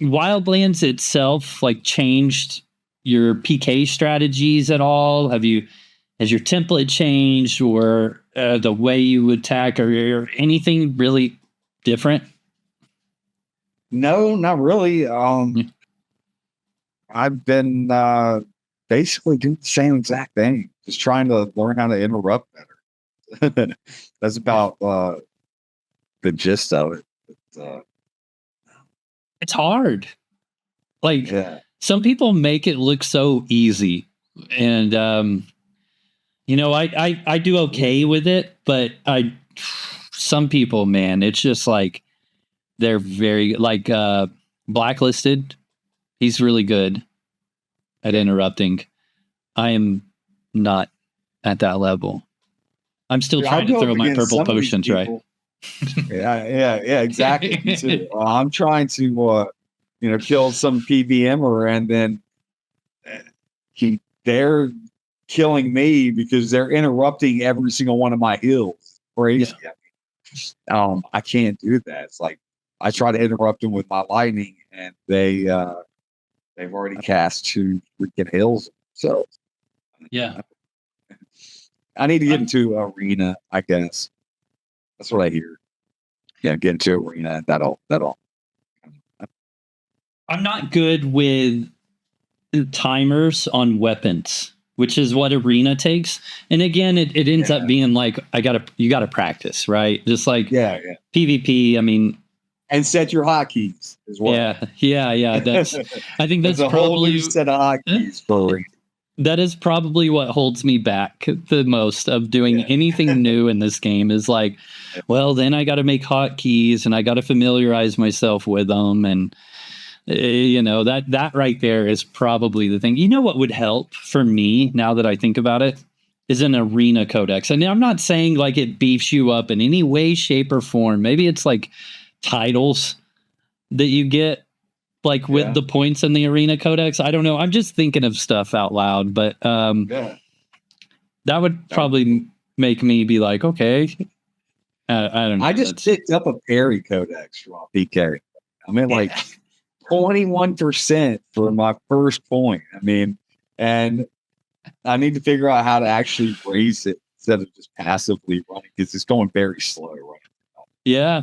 Wildlands itself like changed your PK strategies at all? Has your template changed, or the way you attack, or anything really different? No, not really. I've been basically doing the same exact thing, just trying to learn how to interrupt better. That's about the gist of it. But, it's hard. Like some people make it look so easy, and I do okay with it, but some people, man, it's just like they're very like Blacklisted. He's really good at interrupting. I am not at that level. I'm still trying to throw my purple potions, right? Yeah, exactly. So, I'm trying to, kill some PVMer, and then they're killing me because they're interrupting every single one of my heals. Crazy. Yeah. I can't do that. It's like I try to interrupt them with my lightning, and they've already cast 2 freaking hills. So yeah, I need to get into arena, I guess. That's what I hear. Yeah, get into arena. That'll. I'm not good with timers on weapons, which is what arena takes. And again, it ends up being like you gotta practice, right? Just like PvP. I mean, and set your hotkeys as well. Yeah. That's I think that's a probably whole new set of hotkeys for arena. That is probably what holds me back the most of doing anything new in this game is like, well, then I got to make hotkeys and I got to familiarize myself with them. And, that right there is probably the thing. You know what would help for me now that I think about it is an arena codex. And I'm not saying like it beefs you up in any way, shape, or form. Maybe it's like titles that you get. Like with the points in the arena codex, I don't know. I'm just thinking of stuff out loud, but that would probably make me be like, okay. I don't know. I just picked up a parry codex from PK. I'm at like 21% for my first point. I mean, and I need to figure out how to actually raise it instead of just passively running because it's going very slow right now. Yeah.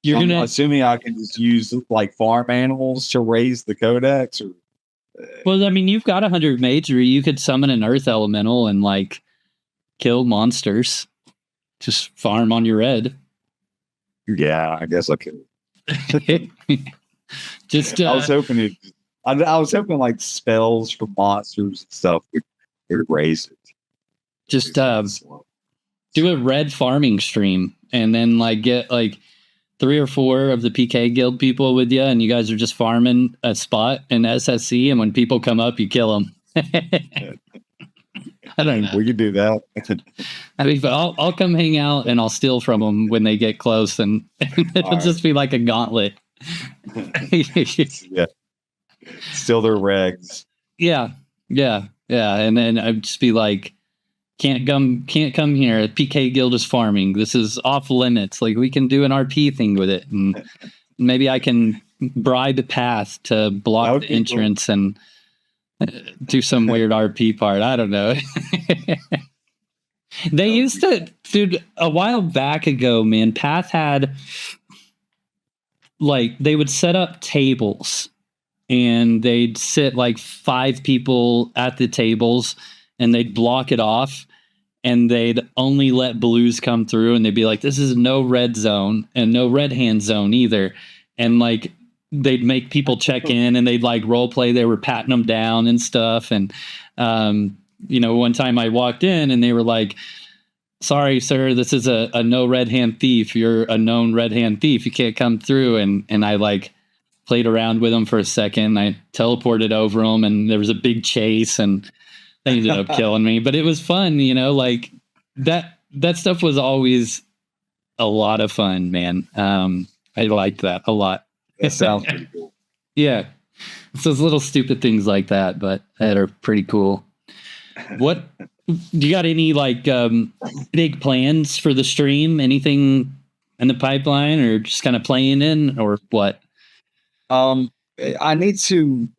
I'm assuming I can just use like farm animals to raise the codex, or well, I mean, you've got 100 magery. You could summon an earth elemental and like kill monsters. Just farm on your red. Yeah, I guess I could. Just I was hoping I was hoping like spells for monsters and stuff would raise it. Just do a red farming stream and then like get like 3 or 4 of the PK guild people with you, and you guys are just farming a spot in SSC, and when people come up, you kill them. I don't know. We could do that. I mean, but I'll come hang out and I'll steal from them when they get close, and it'll just be like a gauntlet. Yeah. Steal their regs. Yeah. And then I'd just be like, can't come here. PK guild is farming. This is off limits. Like we can do an RP thing with it, and maybe I can bribe the path to block the entrance and do some weird RP part. I don't know. They used to, dude, a while back ago, man, Path had like they would set up tables and they'd sit like 5 people at the tables and they'd block it off and they'd only let blues come through, and they'd be like, this is no red zone and no red hand zone either. And like they'd make people check in and they'd like role play. They were patting them down and stuff. And, one time I walked in and they were like, sorry, sir, this is a no red hand thief. You're a known red hand thief. You can't come through. And I like played around with them for a second. I teleported over them and there was a big chase and they ended up killing me, but it was fun. Like that stuff was always a lot of fun, man. I liked that a lot. That sounds pretty cool. Yeah. It's those little stupid things like that, but that are pretty cool. What do you got any like big plans for the stream? Anything in the pipeline or just kind of playing in or what? I need to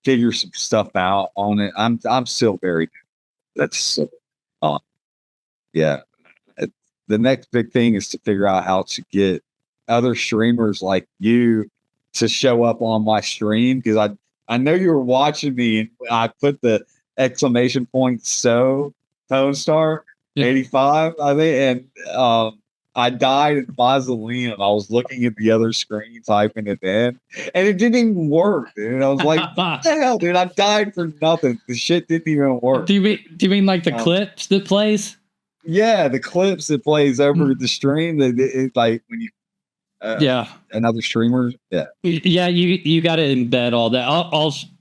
figure some stuff out on it. I'm still very new. That's yeah. The next big thing is to figure out how to get other streamers like you to show up on my stream, because I know you were watching me and I put the exclamation point so Pwncast 85 I think, and I died in Mausoleum. I was looking at the other screen, typing it in, and it didn't even work. And I was like, "What the hell, dude? I died for nothing. The shit didn't even work." Do you mean like the clips that plays? Yeah, the clips that plays over the stream. That it, like when you yeah, another streamer. Yeah, yeah. You got to embed all that.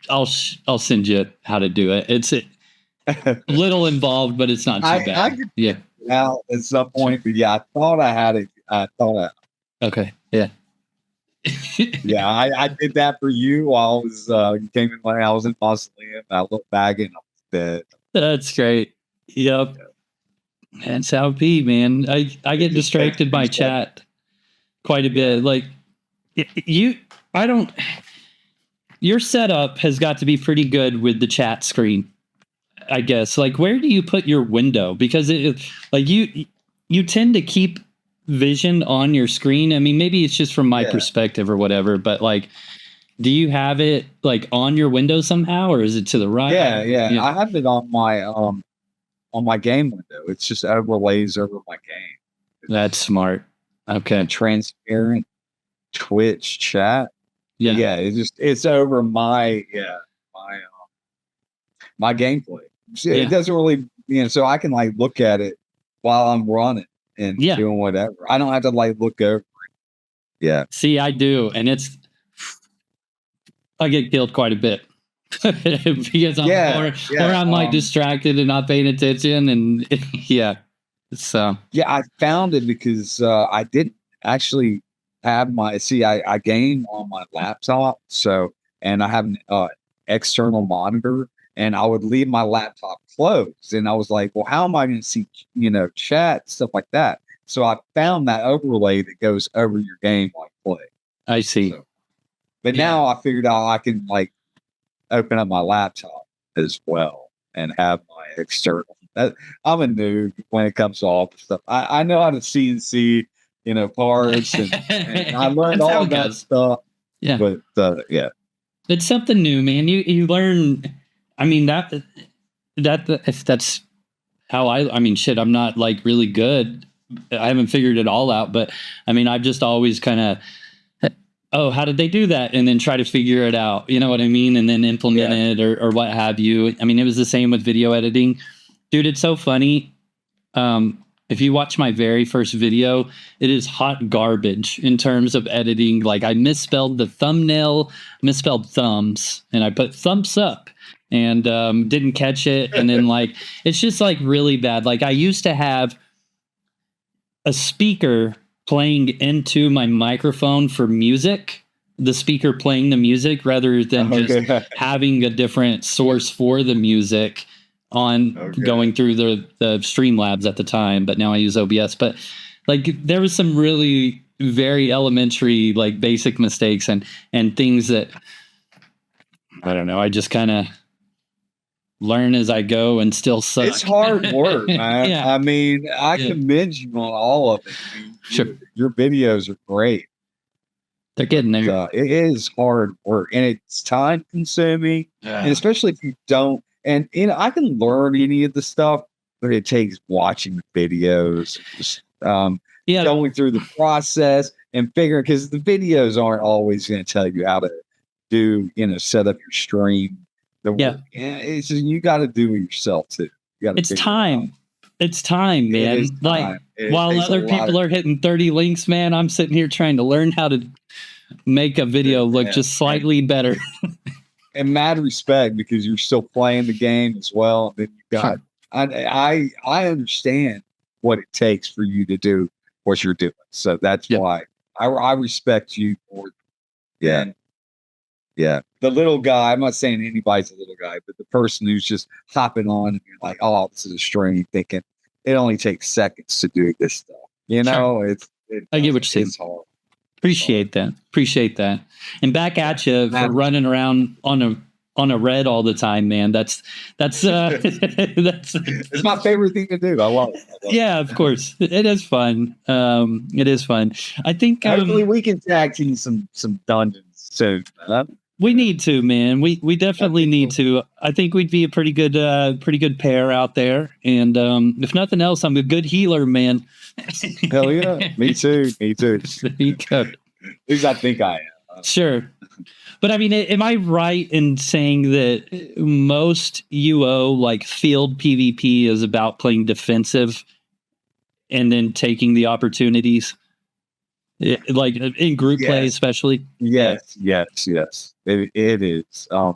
I'll send you how to do it. It's a little involved, but it's not too bad. I could figure it out at some point, but yeah, I thought I had it. Okay. Yeah. Yeah, I did that for you while I was you came in when I was in Mausoleum. I looked back and I was dead. That's great. Yep. That's how it be, man. I get distracted by chat quite a bit. Like your setup has got to be pretty good with the chat screen, I guess. Like, where do you put your window? Because you tend to keep vision on your screen. I mean, maybe it's just from my perspective or whatever, but like, do you have it like on your window somehow, or is it to the right? Yeah. I have it on my game window. It's just overlays over my game. That's smart. Okay. Transparent Twitch chat. Yeah. It's over my my gameplay. It doesn't really, so I can like look at it while I'm running and doing whatever. I don't have to like look over it. Yeah. See, I do, and I get killed quite a bit because I'm like distracted and not paying attention, and So I found it because I didn't actually have I game on my laptop, and I have an external monitor, and I would leave my laptop closed, and I was like, well, how am I going to see chat, stuff like that? So I found that overlay that goes over your game while you play. I see. But now I figured out I can like open up my laptop as well and have my external. I'm a noob when it comes to all the stuff. I know how to CNC, parts, and I learned all that stuff. Yeah, but it's something new, man. You learn. I mean that if that's how I mean, shit. I'm not like really good. I haven't figured it all out, but I mean, I've just always kind of. Oh, how did they do that? And then try to figure it out. You know what I mean? And then implement it or what have you. I mean, it was the same with video editing. Dude, it's so funny. If you watch my very first video, it is hot garbage in terms of editing. Like, I misspelled the thumbnail, misspelled thumbs, and I put thumbs up and didn't catch it. And then, like, it's just, like, really bad. Like, I used to have a speaker playing into my microphone for music, the speaker playing the music rather than just having a different source for the music on going through the Streamlabs at the time. But now I use OBS. But like there was some really very elementary, like basic mistakes and things that I don't know. I just kind of learn as I go and still suck. It's hard work, man. I mean, I commend you on all of it. I mean, your videos are great. They're getting there. It is hard work, and it's time consuming, and especially if you don't. And I can learn any of the stuff, but it takes watching videos, just going through the process and figuring, because the videos aren't always going to tell you how to do, set up your stream. It's just, you got to do it yourself too. It's time. It's time, man. Like while other people are hitting 30 links, man, I'm sitting here trying to learn how to make a video look just slightly better. And mad respect, because you're still playing the game as well. And then you got I understand what it takes for you to do what you're doing. So that's why I respect you for the little guy. I'm not saying anybody's a little guy, but the person who's just hopping on and you're like, oh, this is a stream, thinking it only takes seconds to do this stuff. I get what you're saying. Hard. Appreciate that. And back at you for running around on a red all the time, man. That's it's my favorite thing to do. I love it. Yeah, of course. It is fun. It is fun. I think hopefully we can tag team some dungeons soon. We need to, man. We definitely need to. I think we'd be a pretty good pair out there. And if nothing else, I'm a good healer, man. Hell yeah, me too. Me too. There you go. At least I think I am. Sure. But I mean, am I right in saying that most UO like field PvP is about playing defensive and then taking the opportunities? Like in group play, Yes. especially. Yes. It is. I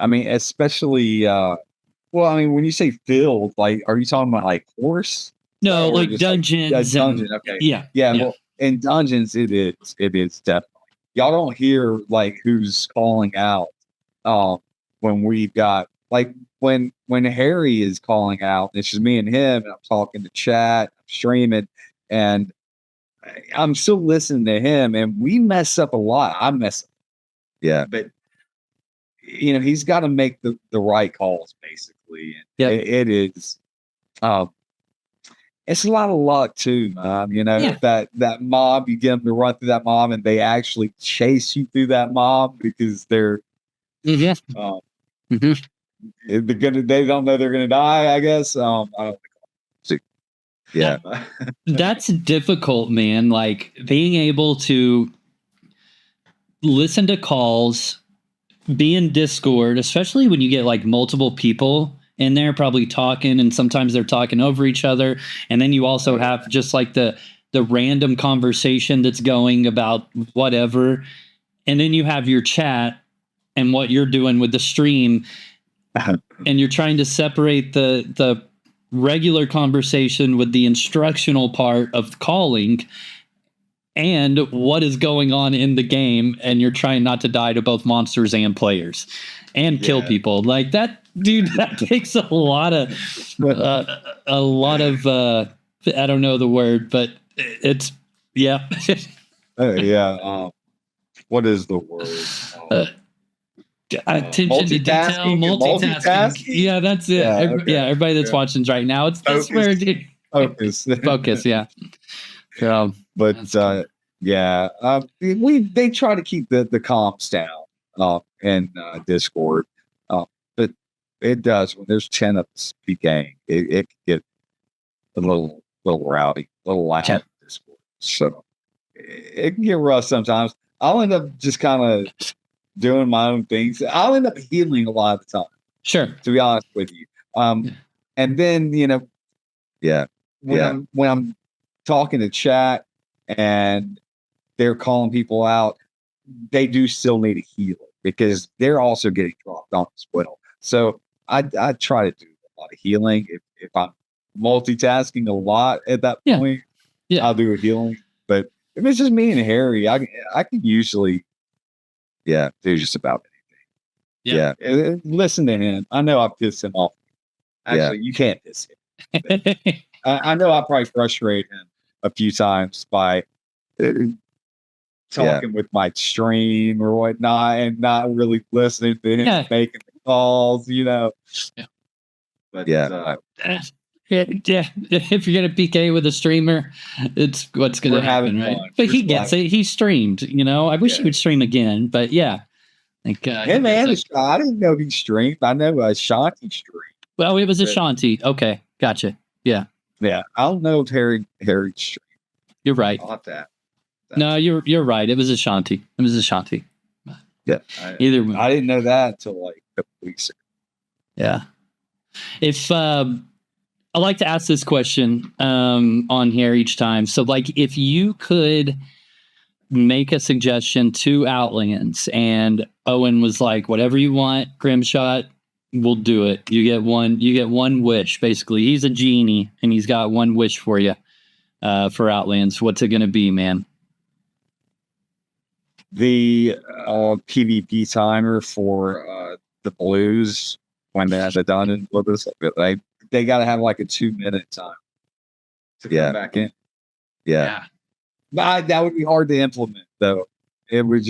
mean, especially. Well, I mean, when you say field, like, are you talking about like horse? No, Or like just dungeons. dungeon. Okay. Yeah. Well, in dungeons, it is. It is definitely. Y'all don't hear like who's calling out. When we've got like when Harry is calling out, it's just me and him, and I'm talking to chat, I'm streaming, and I'm still listening to him, and we mess up a lot. I mess up. Yeah, but he's got to make the right calls, basically. Yeah. It is. It's a lot of luck too, that mob, you get them to run through that mob and they actually chase you through that mob because they're they don't know they're gonna die, I guess. I don't think. Yeah. That's difficult, man. Like being able to listen to calls, be in Discord, especially when you get like multiple people in there probably talking, and sometimes they're talking over each other. And then you also have just like the random conversation that's going about whatever. And then you have your chat and what you're doing with the stream. And you're trying to separate the regular conversation with the instructional part of calling and what is going on in the game, and you're trying not to die to both monsters and players and kill people like that, dude. That takes a lot of I don't know the word, but it's yeah. What is the word? Attention to detail, multitasking. Yeah, that's it. Yeah, everybody that's watching right now, it's this where dude. Focus. Yeah. But they try to keep the comms down in Discord, but it does when there's 10 of us speaking, it can get a little rowdy, a little loud in Discord. So it can get rough sometimes. I'll end up just kind of doing my own things. I'll end up healing a lot of the time. Sure, to be honest with you. And then when I'm talking to chat and they're calling people out, they do still need a healer because they're also getting dropped on as well. So I try to do a lot of healing. If I'm multitasking a lot at that point, I'll do a healing. But if it's just me and Harry, I can usually do just about anything. Yeah. Listen to him. I know I pissed him off. Actually, you can't piss him. I know I probably frustrate him a few times by talking with my stream or whatnot and not really listening to him making the calls, But if you're gonna PK with a streamer, it's what's gonna happen, right? But he gets it. He streamed, I wish he would stream again, but like him and I didn't know he streamed. I know Shanti streamed. Well, it was Ashanti. Okay, gotcha. Yeah. I don't know if Harry streamed. You're right. Not that. No, you're right. It was Ashanti. Yeah. Either way. I didn't know that until like a couple weeks ago. Yeah. If I like to ask this question on here each time. So like if you could make a suggestion to Outlands and Owen was like, whatever you want, Grimshot, we'll do it. You get one wish, basically. He's a genie and he's got one wish for you for Outlands. What's it gonna be, man? The PvP timer for the Blues when they have the dungeon with us, they got to have like a 2-minute time to come back in. Yeah. But that would be hard to implement, though. It would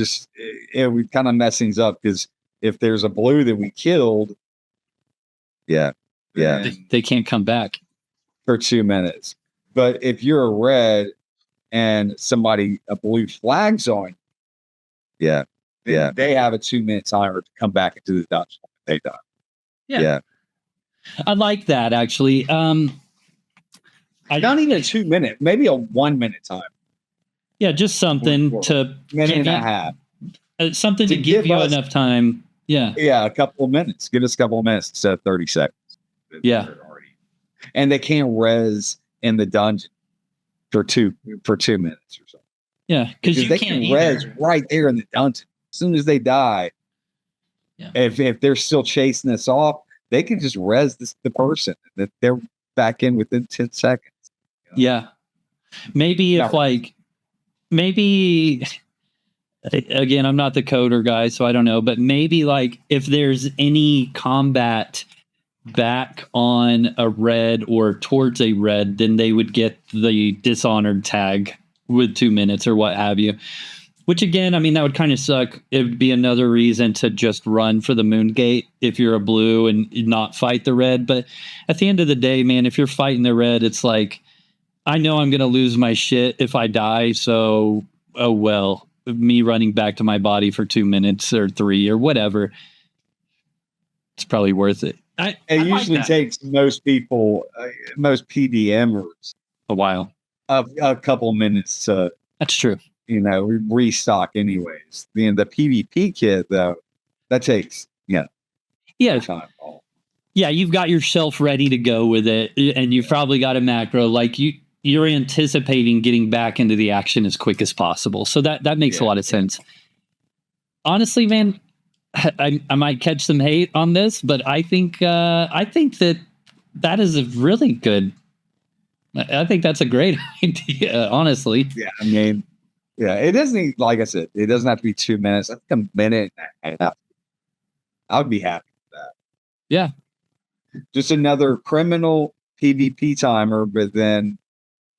kind of mess things up because if there's a blue that we killed, they can't come back for 2 minutes. But if you're a red and a blue flags on, then Yeah, they have a 2-minute timer to come back into the dungeon. They die. Yeah. I like that actually. Not even a 2-minute, maybe a 1-minute time. Yeah, just something to minute and a half. Something to give you enough time. Yeah. Yeah, a couple of minutes. Give us a couple of minutes instead of 30 seconds. Yeah. And they can't res in the dungeon for 2 minutes or so. Yeah, because they can res right there in the dungeon. As soon as they die, if they're still chasing us off, they can just res the person that they're back in within 10 seconds. Yeah. Maybe if maybe again, I'm not the coder guy, so I don't know, but maybe like if there's any combat back on a red or towards a red, then they would get the dishonored tag with 2 minutes or what have you. Which again, I mean, that would kind of suck. It would be another reason to just run for the moon gate if you're a blue and not fight the red. But at the end of the day, man, if you're fighting the red, it's like, I know I'm going to lose my shit if I die. So, oh, well, me running back to my body for 2 minutes or 3 or whatever, it's probably worth it. It usually takes most people, most PDMers, a while, a couple minutes to. That's true. Restock anyways. The PvP kit though, that takes time. Yeah, you've got yourself ready to go with it, and you've probably got a macro like you're anticipating getting back into the action as quick as possible. So that makes a lot of sense. Honestly, man, I might catch some hate on this, but I think that is a really good. I think that's a great idea. Honestly, yeah. I mean, yeah, it doesn't. Like I said, it doesn't have to be 2 minutes. I think a minute and a half. I would be happy with that. Yeah, just another criminal PvP timer, but then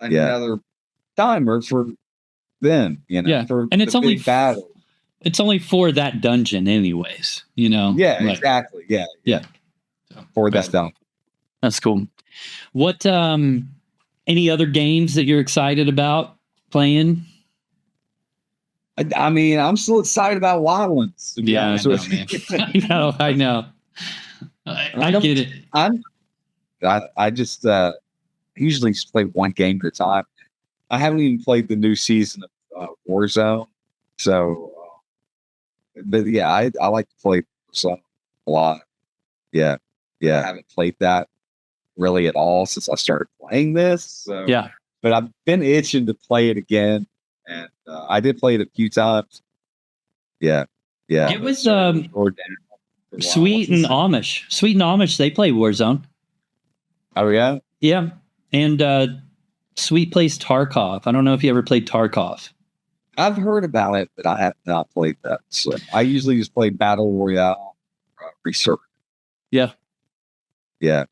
another timer for them. For and it's only battle. It's only for that dungeon, anyways. Yeah, exactly. Yeah. For that dungeon. That's cool. What? Any other games that you're excited about playing? I mean, I'm still excited about Wildlands. Yeah, I know. I get it. I just usually just play one game at a time. I haven't even played the new season of Warzone, so. But yeah, I like to play Warzone a lot. Yeah. I haven't played that really at all since I started playing this. So. Yeah, but I've been itching to play it again. And I did play it a few times. Yeah. It was Sweet and Amish. They play Warzone. Oh yeah. Yeah, and Sweet plays Tarkov. I don't know if you ever played Tarkov. I've heard about it, but I have not played that. So I usually just play Battle Royale, Research. Yeah. Yeah.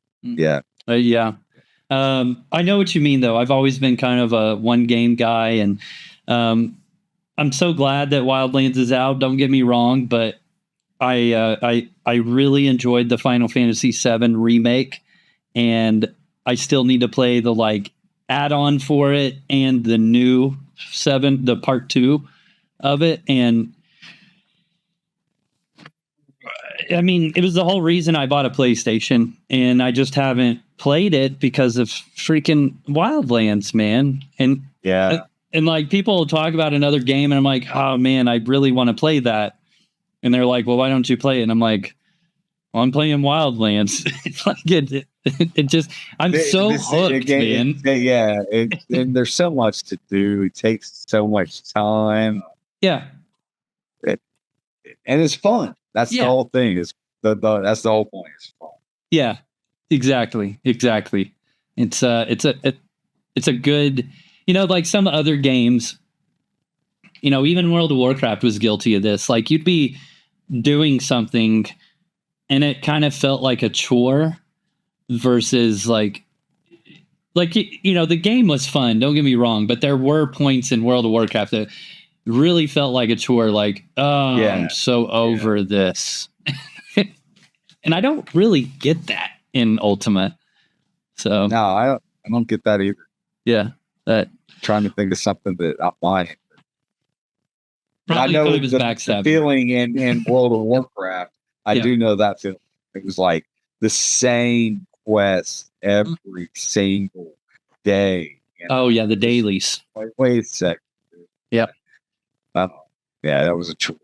I know what you mean, though. I've always been kind of a one game guy, and I'm so glad that Wildlands is out. Don't get me wrong, but I really enjoyed the Final Fantasy VII remake, and I still need to play the add-on for it and the new 7, the part 2 of it. And I mean, it was the whole reason I bought a PlayStation, and I just haven't played it because of freaking Wildlands, man. And and people talk about another game, and I'm like, oh man, I really want to play that. And they're like, well, why don't you play it? And I'm like, well, I'm playing Wildlands. It just, I'm so hooked, man. And there's so much to do. It takes so much time. Yeah. And it's fun. That's the whole thing. That's the whole point. It's fun. Yeah, exactly. It's a good, like some other games, even World of Warcraft was guilty of this. Like you'd be doing something and it kind of felt like a chore versus the game was fun. Don't get me wrong, but there were points in World of Warcraft that really felt like a chore. I'm so over this. And I don't really get that in Ultima. So no, I don't get that either. Yeah, trying to think of something that I might. Probably I know thought it was the backstabbing. feeling in World of Warcraft. I do know that feeling. It was like the same quest every single day. Oh yeah, the dailies. Like, wait a second. Yep. Yeah, that was a chore.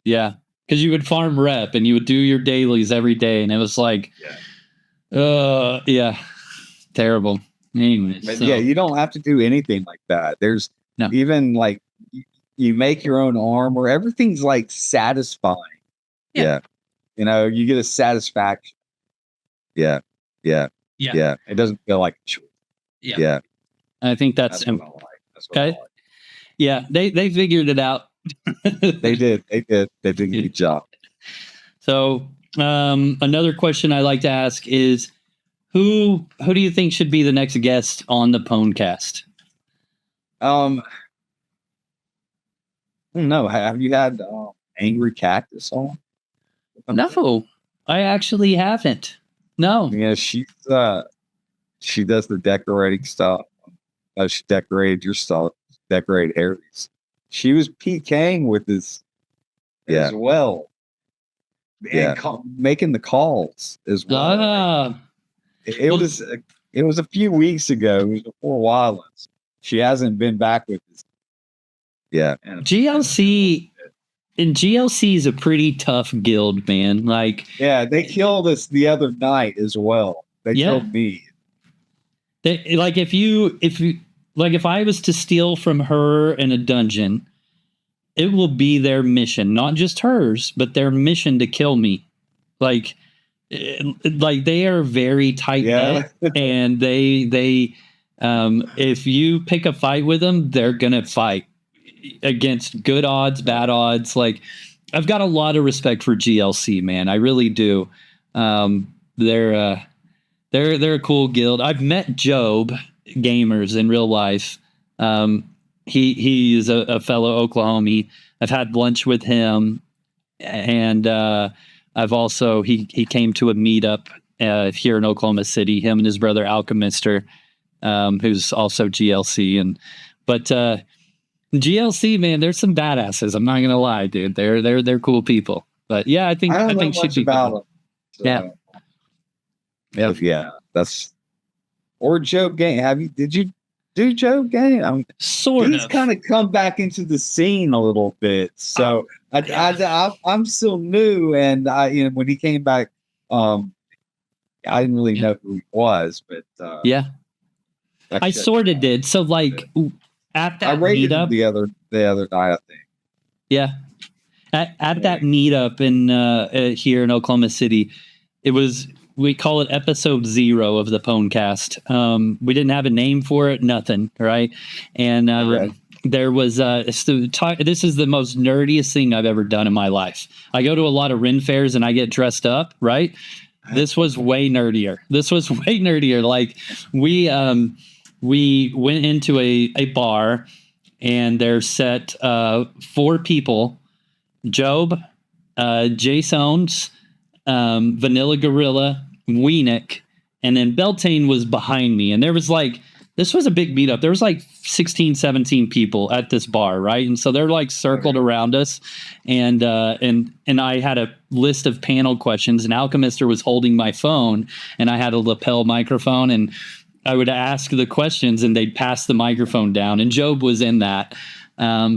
Yeah, because you would farm rep and you would do your dailies every day, and it was like, yeah, terrible. Anyways, But so, yeah, you don't have to do anything like that. There's even like you make your own armor. Everything's like satisfying. Yeah. You know, you get a satisfaction. Yeah. It doesn't feel like a chore. Yeah. I think that's what I like. That's what I okay. like. Yeah, they figured it out. They did a good job. So another question I like to ask is, who do you think should be the next guest on the Pwncast? I don't know. Have you had Angry Cactus on? No, I actually haven't. No. Yeah, she does the decorating stuff. She decorated your stuff, decorated Aries. She was PKing with this as well. Yeah, making the calls as well. It was a few weeks ago. It was before Wildlands. She hasn't been back with us. Yeah. GLC is a pretty tough guild, man. Like, yeah, they killed us the other night as well. They killed me. Like, if I was to steal from her in a dungeon, it will be their mission, not just hers, but their mission to kill me. Like they are very tight knit, and they if you pick a fight with them, they're gonna fight against good odds, bad odds. Like, I've got a lot of respect for GLC, man. I really do. They're a cool guild. I've met Job Gamers in real life. He is a fellow Oklahomie. I've had lunch with him, and I've also he came to a meetup here in Oklahoma City. Him and his brother Alchemister, who's also GLC. But GLC, man, there's some badasses. I'm not gonna lie, dude. They're cool people. But yeah, I think she'd be about them. So, yeah. That's or Joe Game. Did you do Joe Game? He's kind of come back into the scene a little bit. So I'm still new, and when he came back, I didn't really know who he was, but I sort of did. So like at that I rated meetup him the other night, I think. Yeah, at that meetup in here in Oklahoma City, it was. We call it episode 0 of the Pwncast. We didn't have a name for it, nothing, right? And there was this is the most nerdiest thing I've ever done in my life. I go to a lot of Ren fairs and I get dressed up, right? This was way nerdier. Like, we went into a bar, and there sat 4 people: Job, Jason's, Vanilla Gorilla, Weenik, and then Beltane was behind me. And there was this was a big meetup. There was 16, 17 people at this bar, right? And so they're circled around us, and I had a list of panel questions, and Alchemister was holding my phone, and I had a lapel microphone, and I would ask the questions, and they'd pass the microphone down, and Job was in that. We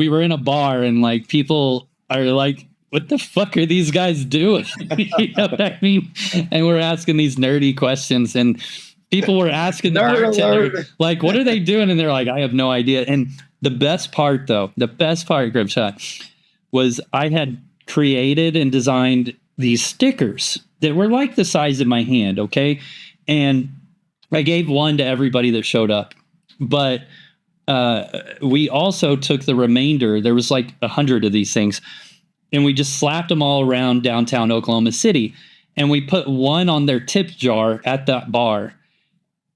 were in a bar, and people are like, what the fuck are these guys doing? And we're asking these nerdy questions, and people were asking the bartender, what are they doing? And they're like, I have no idea. And the best part, Grimshot, was I had created and designed these stickers that were the size of my hand, okay? And I gave one to everybody that showed up. But we also took the remainder. There was 100 of these things, and we just slapped them all around downtown Oklahoma City, and we put one on their tip jar at that bar.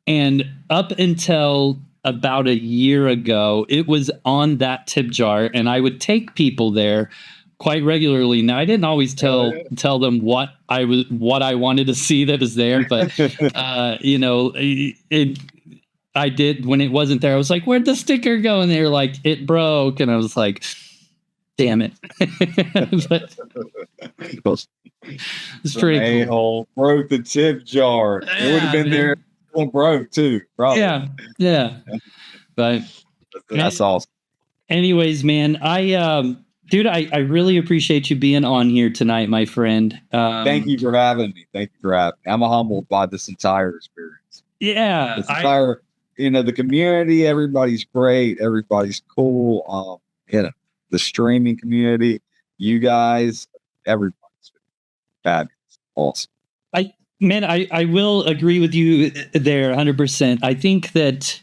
And up until about a year ago, it was on that tip jar, and I would take people there quite regularly. Now, I didn't always tell them what I wanted to see that was there, but I did when it wasn't there. I was like, "Where'd the sticker go?" And they were like, "It broke," and I was like, "Damn it!" But it's pretty cool. A-hole broke the tip jar. It would have been there. It broke too. Probably. Yeah. But that's awesome. Anyways, man, dude, I really appreciate you being on here tonight, my friend. Thank you for having me. I'm humbled by this entire experience. Yeah. This entire, the community, everybody's great. Everybody's cool. The streaming community, you guys, everybody's fabulous. Awesome. I will agree with you there 100%. I think that,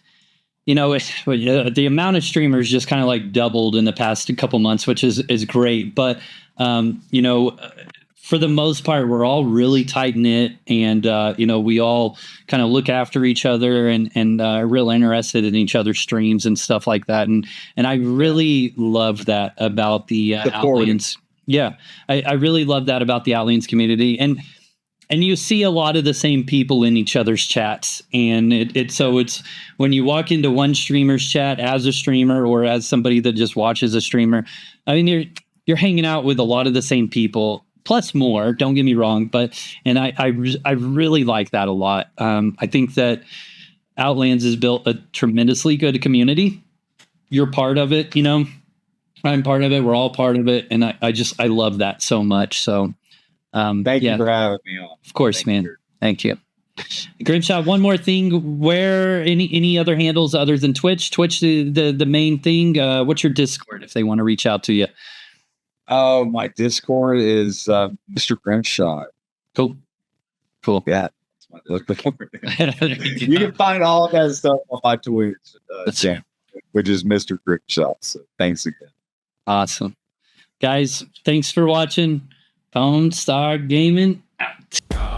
the amount of streamers just kind of like doubled in the past couple months, which is great. But, for the most part, we're all really tight knit, and we all kind of look after each other and are real interested in each other's streams and stuff like that. And I really love that about the Outlands. Yeah, I really love that about the Outlands community, and you see a lot of the same people in each other's chats, and it's when you walk into one streamer's chat as a streamer or as somebody that just watches a streamer, I mean you're hanging out with a lot of the same people. Plus more, don't get me wrong, and I really like that a lot. I think that Outlands has built a tremendously good community. You're part of it, I'm part of it. We're all part of it, and I love that so much. So, thank you for having me on. Of course, man. Thank you. Grimshot, one more thing. Where any other handles other than Twitch? Twitch, the main thing. What's your Discord if they want to reach out to you? Oh, my Discord is MrGrimshot. Cool. Yeah. You can find all of that stuff on my Twitch channel, which is MrGrimshot. So thanks again. Awesome. Guys, thanks for watching. Pwn Star Gaming out.